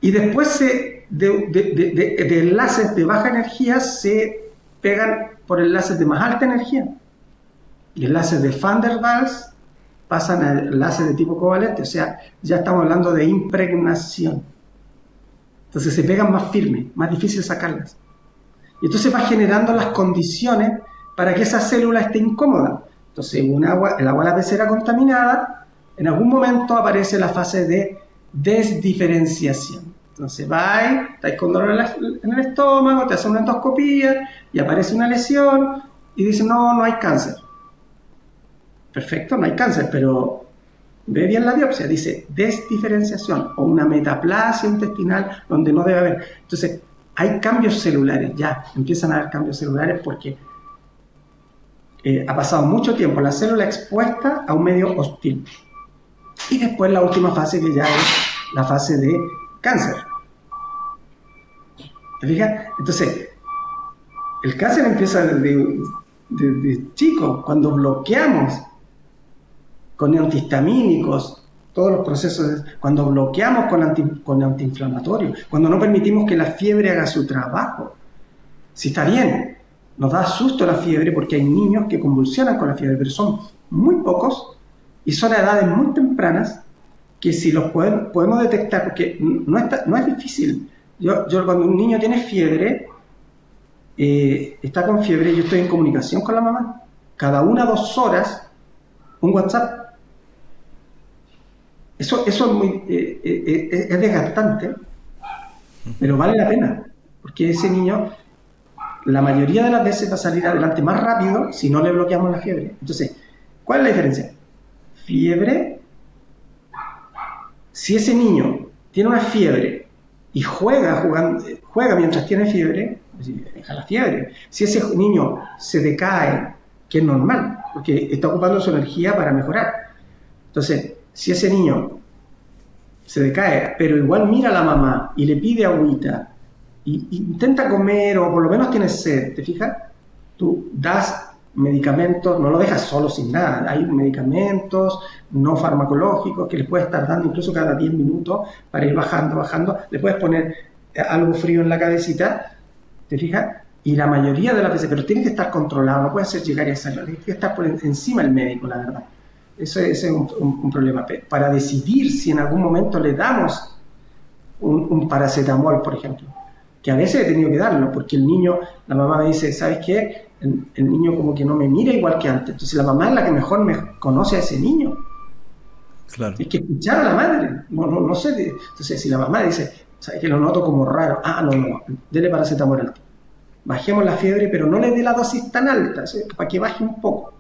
Y después de enlaces de baja energía se pegan por enlaces de más alta energía. Y enlaces de Van der Waals pasan a enlaces de tipo covalente, o sea, ya estamos hablando de impregnación. Entonces se pegan más firmes, más difícil sacarlas. Y entonces va generando las condiciones para que esa célula esté incómoda. Entonces el agua de la pecera contaminada, en algún momento aparece la fase de desdiferenciación. Entonces estáis con dolor en el estómago, te hacen una endoscopía y aparece una lesión y dicen, no hay cáncer. Perfecto, no hay cáncer, pero ve bien la biopsia, dice desdiferenciación o una metaplasia intestinal donde no debe haber. Entonces, hay cambios celulares, ya empiezan a haber cambios celulares porque ha pasado mucho tiempo la célula expuesta a un medio hostil. Y después la última fase, que ya es la fase de cáncer. ¿Te fijas? Entonces, el cáncer empieza desde chico, cuando bloqueamos con antihistamínicos, todos los procesos, cuando bloqueamos con antiinflamatorios, cuando no permitimos que la fiebre haga su trabajo. Si está bien, nos da susto la fiebre porque hay niños que convulsionan con la fiebre, pero son muy pocos y son a edades muy tempranas que si los podemos detectar, porque no es difícil. Yo cuando un niño tiene fiebre, está con fiebre, yo estoy en comunicación con la mamá. Cada 1 o 2 horas, un WhatsApp. Eso es es desgastante, pero vale la pena, porque ese niño la mayoría de las veces va a salir adelante más rápido si no le bloqueamos la fiebre. Entonces, ¿cuál es la diferencia? Fiebre, si ese niño tiene una fiebre y juega mientras tiene fiebre, deja la fiebre. Si ese niño se decae, que es normal, porque está ocupando su energía para mejorar. Entonces, si ese niño se decae, pero igual mira a la mamá y le pide agüita, y intenta comer, o por lo menos tiene sed, ¿te fijas? Tú das medicamentos, no lo dejas solo sin nada, hay medicamentos no farmacológicos que le puedes estar dando incluso cada 10 minutos para ir bajando, le puedes poner algo frío en la cabecita, ¿te fijas? Y la mayoría de las veces, pero tiene que estar controlado, no puede ser llegar y hacerlo, tiene que estar por encima del médico, la verdad. Ese es un problema. Para decidir si en algún momento le damos un paracetamol, por ejemplo, que a veces he tenido que darlo, porque el niño, la mamá me dice, ¿sabes qué? El niño como que no me mira igual que antes. Entonces la mamá es la que mejor me conoce a ese niño. Claro. Hay que escuchar a la madre. No sé. Entonces si la mamá dice, ¿sabes qué? Lo noto como raro. No, dele paracetamol alto. Bajemos la fiebre, pero no le dé la dosis tan alta, ¿sí? Para que baje un poco.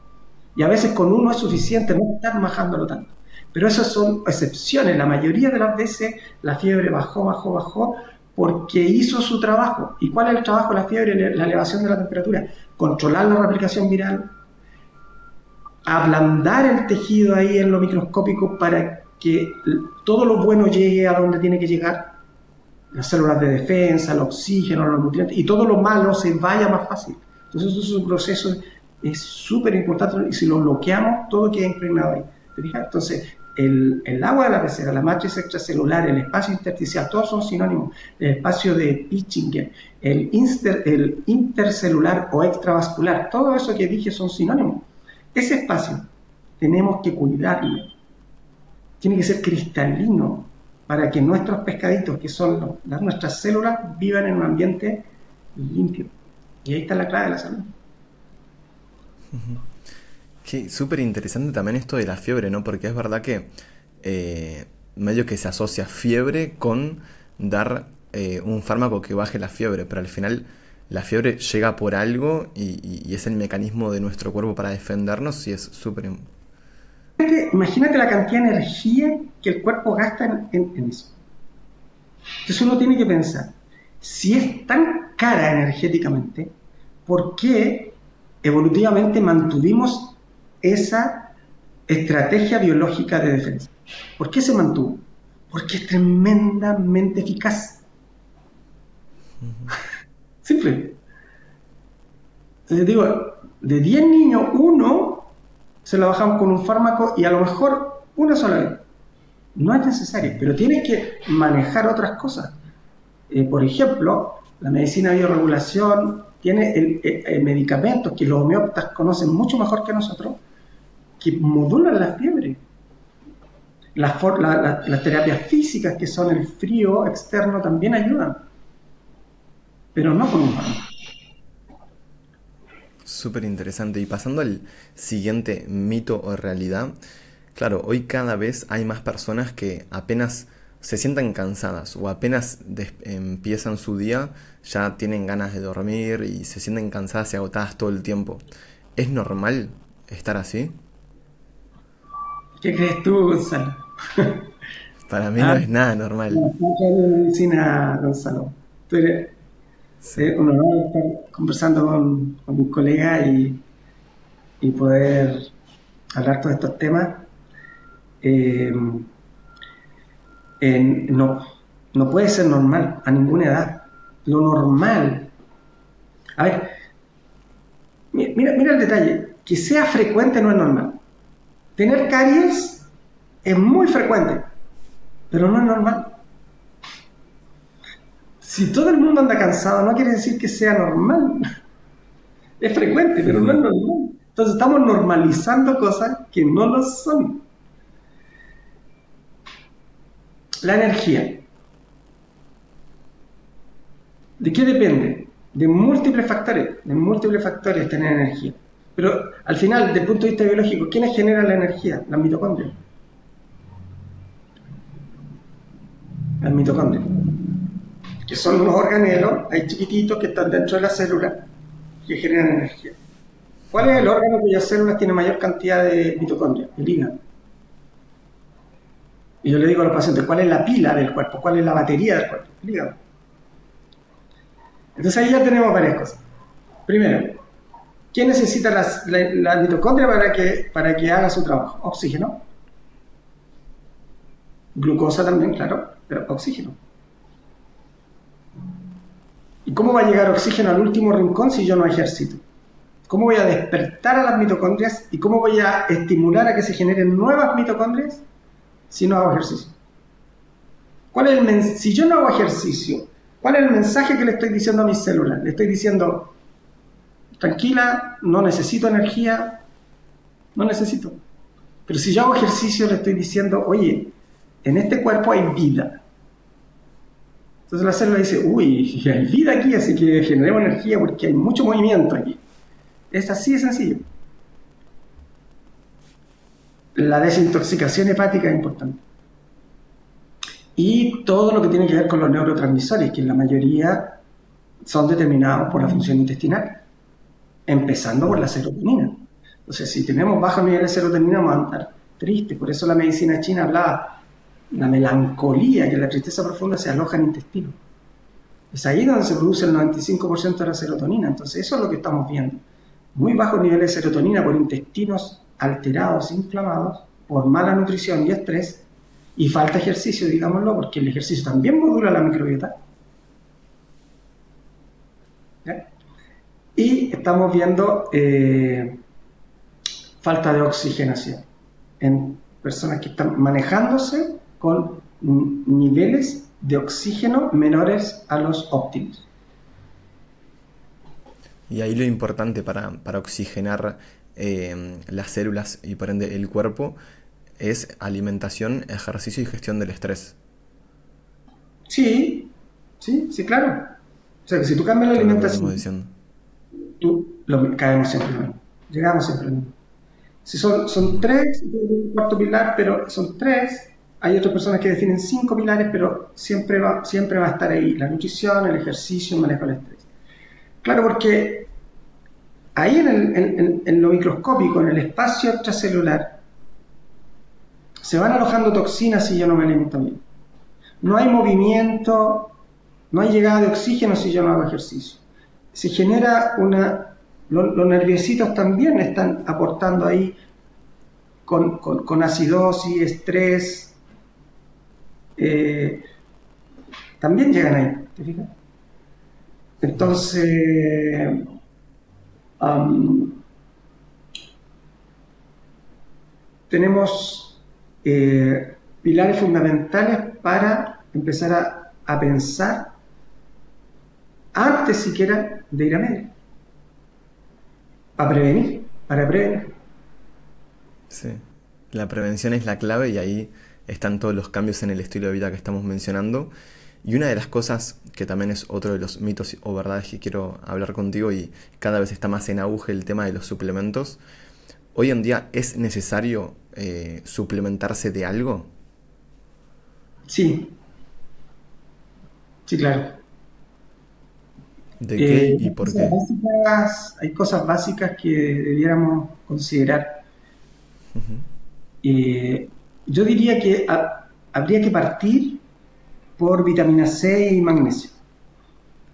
Y a veces con uno es suficiente, no estar bajándolo tanto. Pero esas son excepciones. La mayoría de las veces la fiebre bajó, porque hizo su trabajo. ¿Y cuál es el trabajo de la fiebre? La elevación de la temperatura. Controlar la replicación viral, ablandar el tejido ahí en lo microscópico para que todo lo bueno llegue a donde tiene que llegar, las células de defensa, el oxígeno, los nutrientes, y todo lo malo se vaya más fácil. Entonces eso es un proceso, es súper importante, y si lo bloqueamos, todo queda impregnado ahí. ¿Te fijas? Entonces, el agua de la pecera, la matriz extracelular, el espacio intersticial, todos son sinónimos. El espacio de Pitchinger, el intercelular o extravascular, todo eso que dije son sinónimos. Ese espacio tenemos que cuidarlo. Tiene que ser cristalino para que nuestros pescaditos, que son nuestras células, vivan en un ambiente limpio. Y ahí está la clave de la salud. Sí, súper interesante también esto de la fiebre, ¿no? Porque es verdad que medio que se asocia fiebre con dar un fármaco que baje la fiebre, pero al final la fiebre llega por algo y es el mecanismo de nuestro cuerpo para defendernos y es súper... Imagínate la cantidad de energía que el cuerpo gasta en eso. Entonces uno tiene que pensar, si es tan cara energéticamente, ¿por qué evolutivamente mantuvimos esa estrategia biológica de defensa? ¿Por qué se mantuvo? Porque es tremendamente eficaz. Simple. Entonces digo, de 10 niños, uno se lo bajamos con un fármaco y a lo mejor una sola vez. No es necesario, pero tienes que manejar otras cosas. Por ejemplo, la medicina de biorregulación tiene medicamentos que los homeópatas conocen mucho mejor que nosotros, que modulan la fiebre. Las terapias físicas, que son el frío externo, también ayudan, pero no con un fármaco. Súper interesante. Y pasando al siguiente mito o realidad, claro, hoy cada vez hay más personas que apenas se sientan cansadas o apenas empiezan su día, ya tienen ganas de dormir y se sienten cansadas y agotadas todo el tiempo. ¿Es normal estar así? ¿Qué crees tú, Gonzalo? Para mí no es nada normal. De medicina, Gonzalo. Tú eres Sí. un honor estar conversando con un colega y poder hablar todos estos temas. Eh, no puede ser normal a ninguna edad. Lo normal. A ver, mira el detalle. Que sea frecuente no es normal. Tener caries es muy frecuente, pero no es normal. Si todo el mundo anda cansado, no quiere decir que sea normal. Es frecuente, pero no es normal. Entonces estamos normalizando cosas que no lo son. La energía. ¿De qué depende? De múltiples factores tener energía. Pero al final, desde el punto de vista biológico, ¿quiénes generan la energía? Las mitocondrias. Las mitocondrias, que son unos organelos, hay chiquititos que están dentro de la célula, que generan energía. ¿Cuál es el órgano cuyas células tiene mayor cantidad de mitocondrias? El hígado. Y yo le digo a los pacientes, ¿cuál es la pila del cuerpo? ¿Cuál es la batería del cuerpo? El hígado. Entonces ahí ya tenemos varias cosas. Primero, ¿Qué necesita la mitocondria para que haga su trabajo? Oxígeno. Glucosa también, claro, pero oxígeno. ¿Y cómo va a llegar oxígeno al último rincón si yo no ejercito? ¿Cómo voy a despertar a las mitocondrias y cómo voy a estimular a que se generen nuevas mitocondrias si no hago ejercicio? Si yo no hago ejercicio, ¿cuál es el mensaje que le estoy diciendo a mis células? Le estoy diciendo, tranquila, no necesito energía, no necesito. Pero si yo hago ejercicio, le estoy diciendo, oye, en este cuerpo hay vida. Entonces la célula dice, uy, hay vida aquí, así que generemos energía porque hay mucho movimiento aquí. Es así de sencillo. La desintoxicación hepática es importante. Y todo lo que tiene que ver con los neurotransmisores, que en la mayoría son determinados por la función intestinal, empezando por la serotonina. Entonces, si tenemos bajos niveles de serotonina, vamos a estar tristes. Por eso la medicina china hablaba, la melancolía, que la tristeza profunda se aloja en el intestino. Es ahí donde se produce el 95% de la serotonina. Entonces, eso es lo que estamos viendo. Muy bajos niveles de serotonina por intestinos alterados, inflamados, por mala nutrición y estrés, y falta ejercicio, digámoslo, porque el ejercicio también modula la microbiota. ¿Ya? Y estamos viendo falta de oxigenación en personas que están manejándose con niveles de oxígeno menores a los óptimos. Y ahí lo importante para oxigenar las células y por ende el cuerpo es alimentación, ejercicio y gestión del estrés. Sí, claro. O sea que si tú cambias la Todo lo que alimentación, venimos diciendo. caemos siempre en lo mismo. Llegamos siempre en lo mismo. Si son tres, un cuarto pilar, pero son tres. Hay otras personas que definen 5 pilares, pero siempre va a estar ahí la nutrición, el ejercicio, el manejo del estrés. Claro, porque ahí en lo microscópico, en el espacio extracelular, se van alojando toxinas si yo no me alimento bien. No hay movimiento, no hay llegada de oxígeno si yo no hago ejercicio. Se genera los nerviositos también están aportando ahí con acidosis, estrés, también llegan ahí, ¿te fijas? Entonces, tenemos pilares fundamentales para empezar a pensar antes siquiera de ir a médico, para prevenir. Sí, la prevención es la clave y ahí están todos los cambios en el estilo de vida que estamos mencionando. Y una de las cosas que también es otro de los mitos o verdades que quiero hablar contigo y cada vez está más en auge el tema de los suplementos. ¿Hoy en día es necesario suplementarse de algo? Sí, claro. ¿De qué y por qué? Hay cosas básicas que debiéramos considerar. Yo diría que habría que partir por vitamina C y magnesio,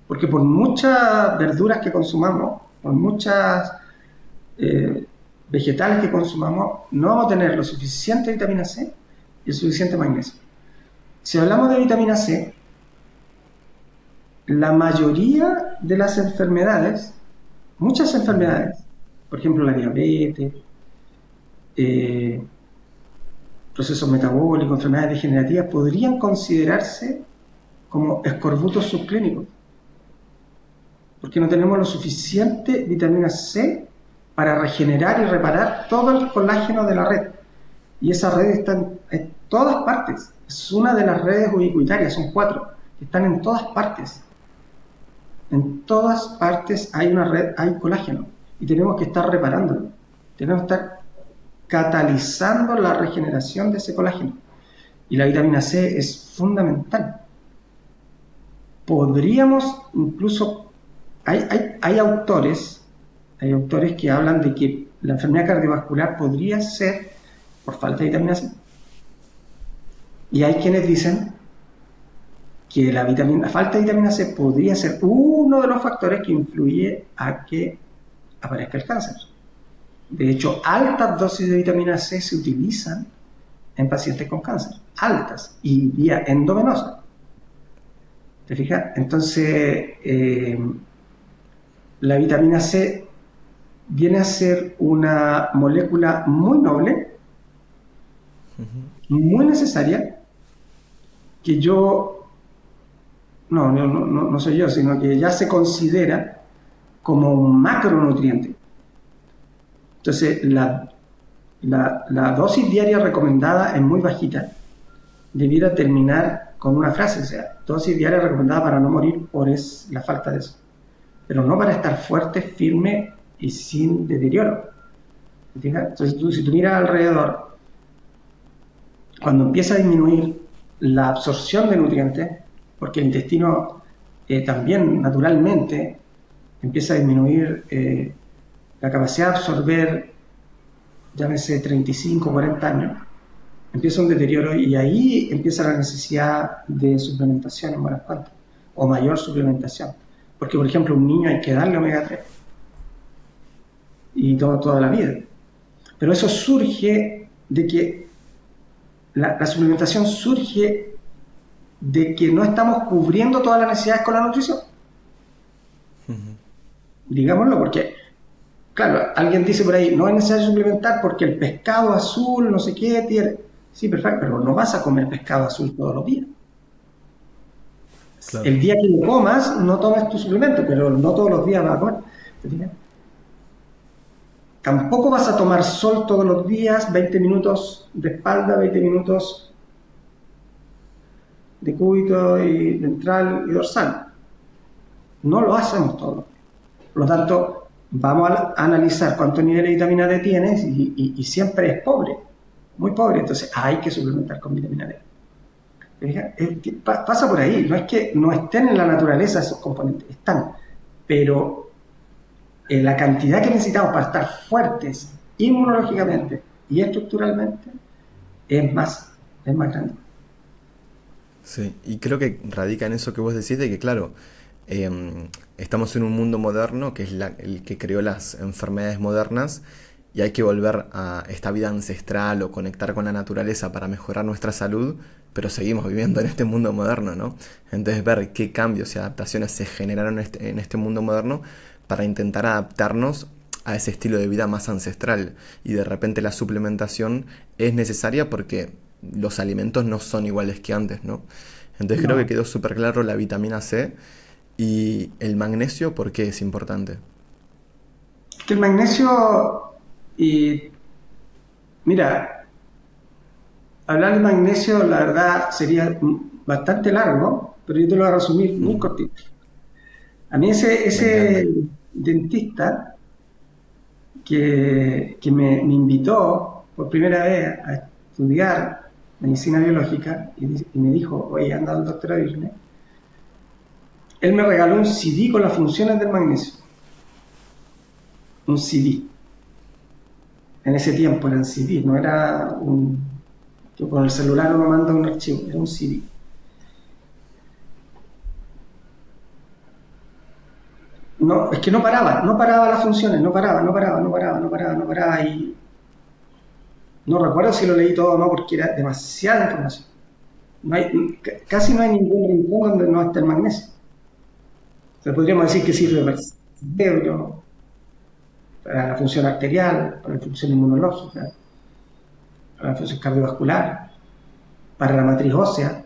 porque por muchas verduras que consumamos, por muchas vegetales que consumamos, no vamos a tener lo suficiente vitamina C y el suficiente magnesio. Si hablamos de vitamina C, la mayoría de las enfermedades, muchas enfermedades, por ejemplo la diabetes, procesos metabólicos, enfermedades degenerativas, podrían considerarse como escorbutos subclínicos, porque no tenemos lo suficiente vitamina C para regenerar y reparar todo el colágeno de la red. Y esa red está en todas partes. Es una de las redes ubicuitarias, son 4, que están en todas partes. En todas partes hay una red, hay colágeno, y tenemos que estar reparándolo. Tenemos que estar catalizando la regeneración de ese colágeno. Y la vitamina C es fundamental. Podríamos incluso, hay autores que hablan de que la enfermedad cardiovascular podría ser por falta de vitamina C. Y hay quienes dicen que la falta de vitamina C podría ser uno de los factores que influye a aparezca el cáncer. De hecho, altas dosis de vitamina C se utilizan en pacientes con cáncer, altas y vía endovenosa. ¿Te fijas? Entonces, la vitamina C viene a ser una molécula muy noble, muy necesaria, que no soy yo, sino que ya se considera como un macronutriente. Entonces, la dosis diaria recomendada es muy bajita. Debiera terminar con una frase, o sea, dosis diaria recomendada para no morir por la falta de eso. Pero no para estar fuerte, firme y sin deterioro. Entonces, si tú miras alrededor, cuando empieza a disminuir la absorción de nutrientes, porque el intestino también naturalmente empieza a disminuir la capacidad de absorber, llámese 35, 40 años, empieza un deterioro y ahí empieza la necesidad de suplementación en buenas cuantas, o mayor suplementación. Porque, por ejemplo, a un niño hay que darle omega 3 y toda la vida. Pero eso surge de que la suplementación surge de que no estamos cubriendo todas las necesidades con la nutrición. Digámoslo, porque, claro, alguien dice por ahí, no es necesario suplementar porque el pescado azul, no sé qué, tiene... Sí, perfecto, pero no vas a comer pescado azul todos los días. Claro. El día que lo comas, no tomes tu suplemento, pero no todos los días vas a comer. Tampoco vas a tomar sol todos los días, 20 minutos de espalda, 20 minutos de cúbito y ventral y dorsal. No lo hacemos todos. Por lo tanto, vamos a analizar cuántos niveles de vitamina D tienes y siempre es pobre, muy pobre. Entonces hay que suplementar con vitamina D. Pasa por ahí, no es que no estén en la naturaleza esos componentes, están, pero la cantidad que necesitamos para estar fuertes inmunológicamente y estructuralmente es más grande. Sí, y creo que radica en eso que vos decís de que, claro, estamos en un mundo moderno que es el que creó las enfermedades modernas y hay que volver a esta vida ancestral o conectar con la naturaleza para mejorar nuestra salud, pero seguimos viviendo en este mundo moderno, ¿no? Entonces ver qué cambios y adaptaciones se generaron en este mundo moderno para intentar adaptarnos a ese estilo de vida más ancestral. Y de repente la suplementación es necesaria porque los alimentos no son iguales que antes, ¿no? Entonces creo que quedó súper claro la vitamina C y el magnesio, ¿por qué es importante? Que el magnesio, mira, hablar de magnesio la verdad sería bastante largo, pero yo te lo voy a resumir muy cortito. A mí ese dentista que me invitó por primera vez a estudiar medicina biológica y me dijo, oye, anda al doctor Avirne, él me regaló un CD con las funciones del magnesio. Un CD. En ese tiempo eran CD, no era que con el celular uno manda un archivo, era un CD. No, es que no paraba las funciones, no paraba y no recuerdo si lo leí todo o no porque era demasiada información. Casi no hay ningún rincón donde no esté el magnesio. O sea, podríamos decir que sirve para el cerebro, para la función arterial, para la función inmunológica, para la función cardiovascular, para la matriz ósea,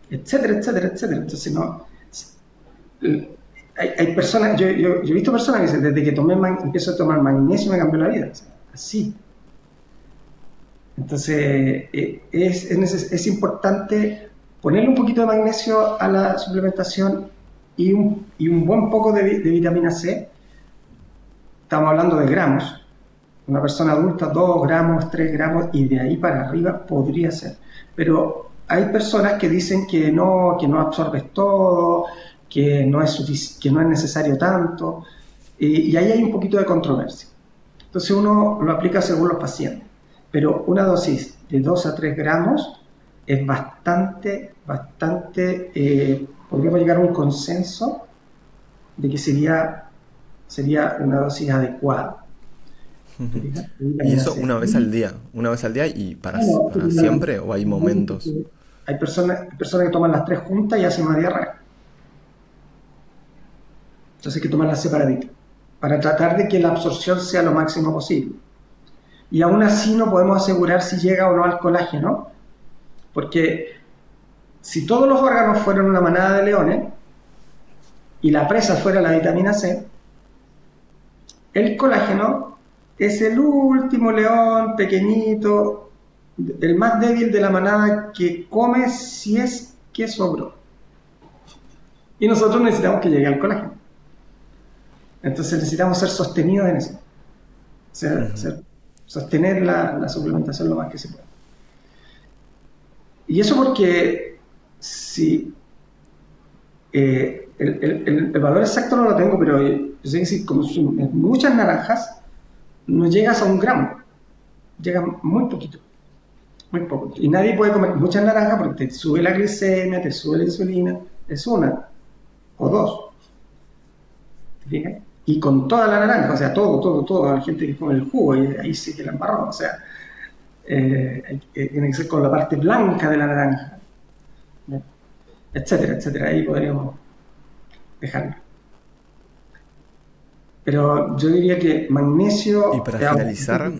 etcétera, etcétera, etcétera. Entonces no... Hay personas, yo he visto personas que dicen, desde que empiezo a tomar magnesio me cambió la vida. O sea, así. Entonces, es importante ponerle un poquito de magnesio a la suplementación y un buen poco de vitamina C. Estamos hablando de gramos. Una persona adulta, 2 gramos, 3 gramos, y de ahí para arriba podría ser. Pero hay personas que dicen que no absorbes todo, que no es necesario tanto, y ahí hay un poquito de controversia. Entonces uno lo aplica según los pacientes, pero una dosis de 2 a 3 gramos es bastante, podríamos llegar a un consenso de que sería sería una dosis adecuada. ¿Te fijas? De Y vitamina eso C. una vez al día y Bueno, para siempre o hay momentos. hay personas que toman las tres juntas y hacen una diarrea. Entonces hay que tomarlas separaditas para tratar de que la absorción sea lo máximo posible. Y aún así no podemos asegurar si llega o no al colágeno, porque si todos los órganos fueran una manada de leones y la presa fuera la vitamina C, el colágeno es el último león pequeñito, el más débil de la manada que come si es que sobró. Y nosotros necesitamos que llegue al colágeno. Entonces necesitamos ser sostenidos en eso. Sostener la suplementación lo más que se pueda. Y eso porque si el valor exacto no lo tengo, pero yo sé que si consumes muchas naranjas, no llegas a 1 gramo, llega muy poquito, muy poco. Y nadie puede comer muchas naranjas porque te sube la glicemia, te sube la insulina, es una o dos, ¿te fijas? Y con toda la naranja, o sea, todo, hay gente que come el jugo y ahí sí que la embarró, o sea, tiene que ser con la parte blanca de la naranja, ¿no? Etcétera, ahí podríamos dejarlo. Pero yo diría que Y magnesio, para finalizar,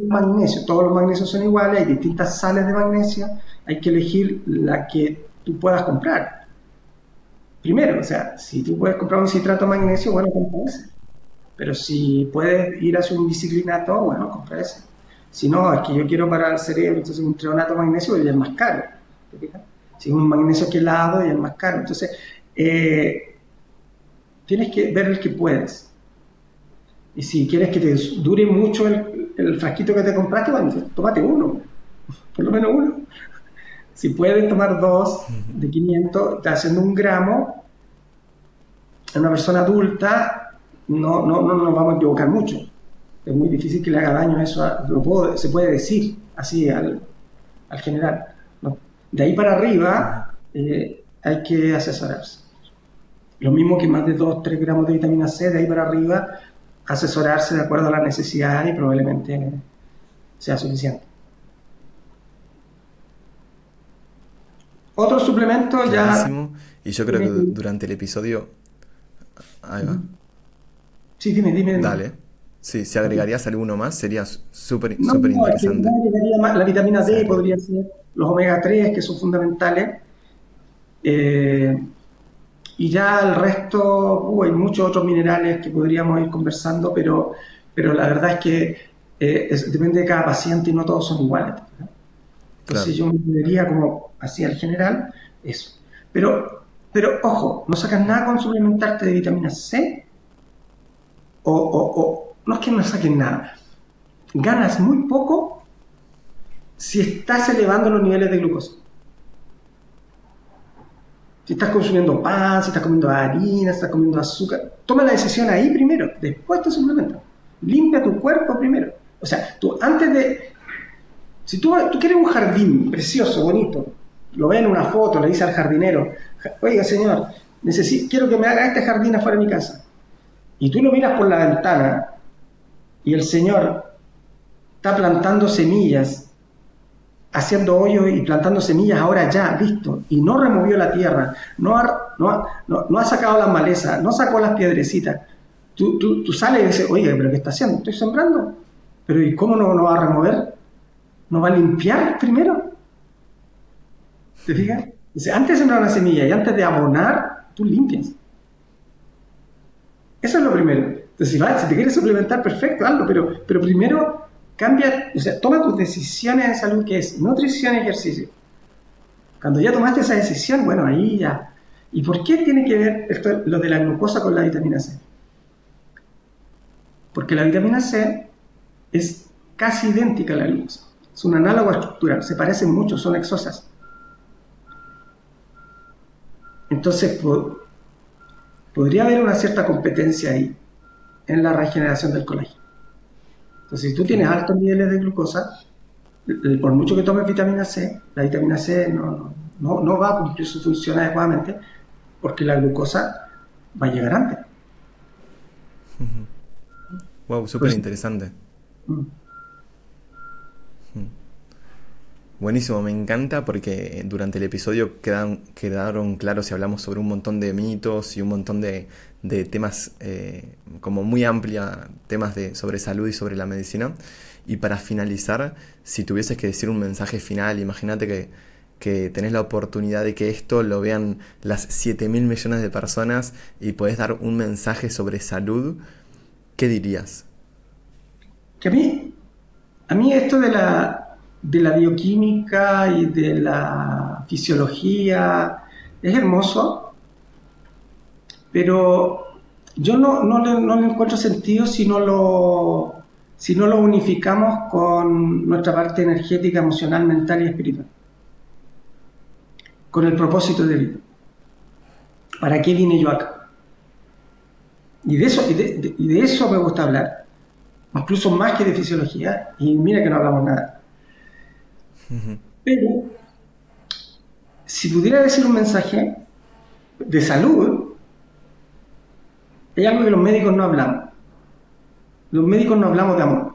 magnesio, todos los magnesios son iguales, hay distintas sales de magnesio, hay que elegir la que tú puedas comprar. Primero, o sea, si tú puedes comprar un citrato de magnesio, bueno, compra ese. Pero si puedes ir hacia un biciclinato, bueno, compra ese. Si no, es que yo quiero para el cerebro, entonces un treonato de magnesio ya es más caro. ¿Te fijas? Si es un magnesio quelado ya es más caro. Entonces, tienes que ver el que puedes. Y si quieres que te dure mucho el frasquito que te compraste, bueno, tómate uno, por lo menos uno. Si puedes tomar dos de 500, está haciendo 1 gramo, en una persona adulta no nos vamos a equivocar mucho. Es muy difícil que le haga daño eso, se puede decir así al general, ¿no? De ahí para arriba hay que asesorarse. Lo mismo que más de 2-3 gramos de vitamina C, de ahí para arriba, asesorarse de acuerdo a la necesidad y probablemente sea suficiente. Otro suplemento ya clarísimo. Y yo creo que tiene que... durante el episodio... Ahí va. Sí, dime. Dale. Sí, si agregarías alguno más sería súper No, es que interesante no agregaría más. La vitamina D saberlo. podría ser, los omega 3 que son fundamentales, eh, y ya el resto, hay muchos otros minerales que podríamos ir conversando, pero la verdad es que depende de cada paciente y no todos son iguales, ¿no? Entonces Claro. yo me diría como así al general, eso. Pero ojo, no sacas nada con suplementarte de vitamina C, no es que no saques nada, ganas muy poco si estás elevando los niveles de glucosa. Si estás consumiendo pan, si estás comiendo harina, si estás comiendo azúcar, toma la decisión ahí primero, después te suplementas. Limpia tu cuerpo primero. O sea, tú antes de... Si tú quieres un jardín precioso, bonito, lo ves en una foto, le dices al jardinero, oiga señor, quiero que me haga este jardín afuera de mi casa. Y tú lo miras por la ventana y el señor está plantando semillas, haciendo hoyos y plantando semillas ahora ya, listo, y no removió la tierra, no ha sacado las malezas, no sacó las piedrecitas. Tú sales y dices, oye, ¿pero qué está haciendo? Estoy sembrando. Pero ¿y cómo no va a remover? ¿No va a limpiar primero? ¿Te fijas? Dice, antes de sembrar una semilla y antes de abonar, tú limpias. Eso es lo primero. Entonces, si te quieres suplementar, perfecto, hazlo, pero primero cambia, o sea, toma tus decisiones en salud, que es nutrición y ejercicio. Cuando ya tomaste esa decisión, bueno, ahí ya. ¿Y por qué tiene que ver lo de la glucosa con la vitamina C? Porque la vitamina C es casi idéntica a la glucosa. Es un análogo estructural, se parecen mucho, son exosas. Entonces, podría haber una cierta competencia ahí en la regeneración del colágeno. Entonces, si tú tienes altos niveles de glucosa, por mucho que tomes vitamina C, la vitamina C no va a cumplir su función adecuadamente porque la glucosa va a llegar antes. Wow, súper Pues, interesante. mm, Buenísimo, me encanta porque durante el episodio quedaron claros y hablamos sobre un montón de mitos y un montón de temas como muy amplia, temas sobre salud y sobre la medicina. Y para finalizar, si tuvieses que decir un mensaje final, imagínate que tenés la oportunidad de que esto lo vean las 7.000 millones de personas y podés dar un mensaje sobre salud, ¿qué dirías? que a mí esto de la bioquímica y de la fisiología es hermoso, pero yo no le encuentro sentido si no lo unificamos con nuestra parte energética, emocional, mental y espiritual, con el propósito de vida. ¿Para qué vine yo acá? Y de eso me gusta hablar, incluso más que de fisiología, y mira que no hablamos nada. Pero si pudiera decir un mensaje de salud, hay algo que los médicos no hablamos. Los médicos no hablamos de amor.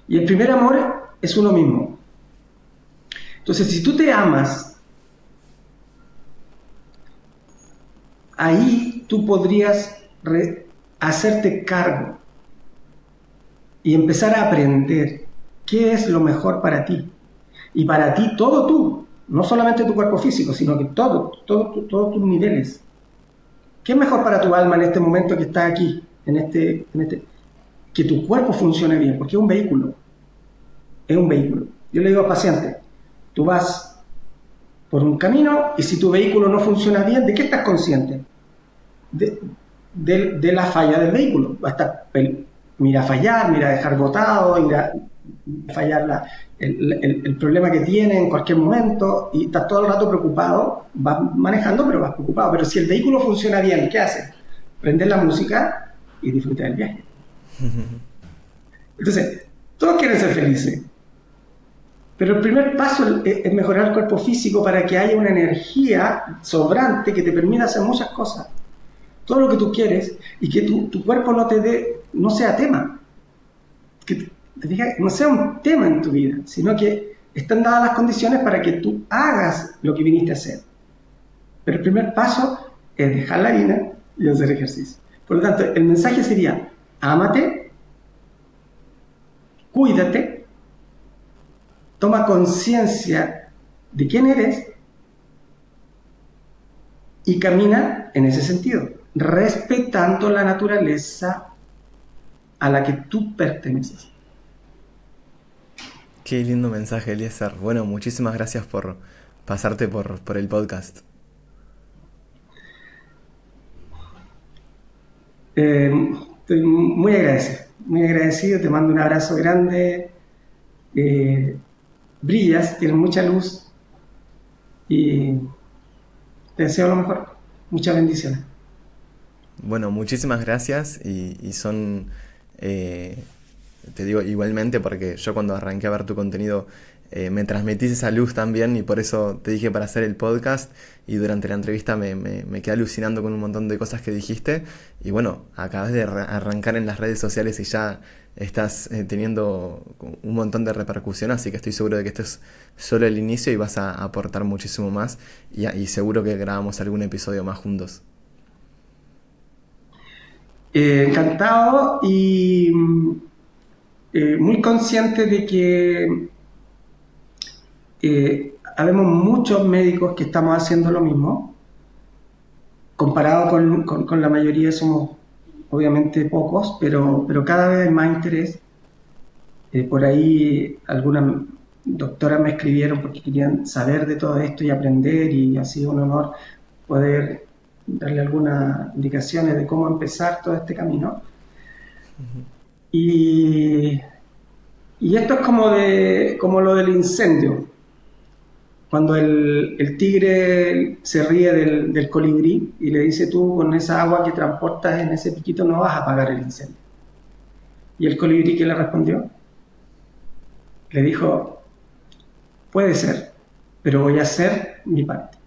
Y el primer amor es uno mismo. Entonces, si tú te amas, ahí tú podrías hacerte cargo y empezar a aprender qué es lo mejor para ti. Y para ti, todo tú, no solamente tu cuerpo físico, sino que todos tus niveles. ¿Qué es mejor para tu alma en este momento que está aquí? Que tu cuerpo funcione bien, porque es un vehículo. Es un vehículo. Yo le digo al paciente, tú vas por un camino y si tu vehículo no funciona bien, ¿de qué estás consciente? De la falla del vehículo. Va a estar, mira a fallar, mira a dejar botado, mira a fallar el problema que tiene en cualquier momento y estás todo el rato preocupado, vas manejando pero vas preocupado. Pero si el vehículo funciona bien, ¿qué haces? Prender la música y disfrutar del viaje. Entonces, todos quieren ser felices, pero el primer paso es mejorar el cuerpo físico para que haya una energía sobrante que te permita hacer muchas cosas, todo lo que tú quieres, y que tu cuerpo no sea tema, que no sea un tema en tu vida, sino que están dadas las condiciones para que tú hagas lo que viniste a hacer. Pero el primer paso es dejar la harina y hacer ejercicio. Por lo tanto, el mensaje sería, ámate, cuídate, toma conciencia de quién eres y camina en ese sentido, respetando la naturaleza a la que tú perteneces. Qué lindo mensaje, Eliezer. Bueno, muchísimas gracias por pasarte por el podcast. Estoy muy agradecido, te mando un abrazo grande, eh, brillas, tienes mucha luz y te deseo lo mejor, muchas bendiciones. Bueno, muchísimas gracias y son, eh, te digo igualmente porque yo cuando arranqué a ver tu contenido me transmitís esa luz también y por eso te dije para hacer el podcast y durante la entrevista me quedé alucinando con un montón de cosas que dijiste y bueno, acabas de arrancar en las redes sociales y ya estás teniendo un montón de repercusión, así que estoy seguro de que esto es solo el inicio y vas a aportar muchísimo más y seguro que grabamos algún episodio más juntos. Encantado y muy consciente de que habemos muchos médicos que estamos haciendo lo mismo. Comparado con la mayoría somos obviamente pocos, pero cada vez hay más interés. Por ahí algunas doctoras me escribieron porque querían saber de todo esto y aprender, y ha sido un honor poder darle algunas indicaciones de cómo empezar todo este camino. Y, y esto es como lo del incendio. Cuando el tigre se ríe del colibrí y le dice, tú con esa agua que transportas en ese piquito no vas a apagar el incendio. Y el colibrí, ¿qué le respondió? Le dijo, puede ser, pero voy a hacer mi parte.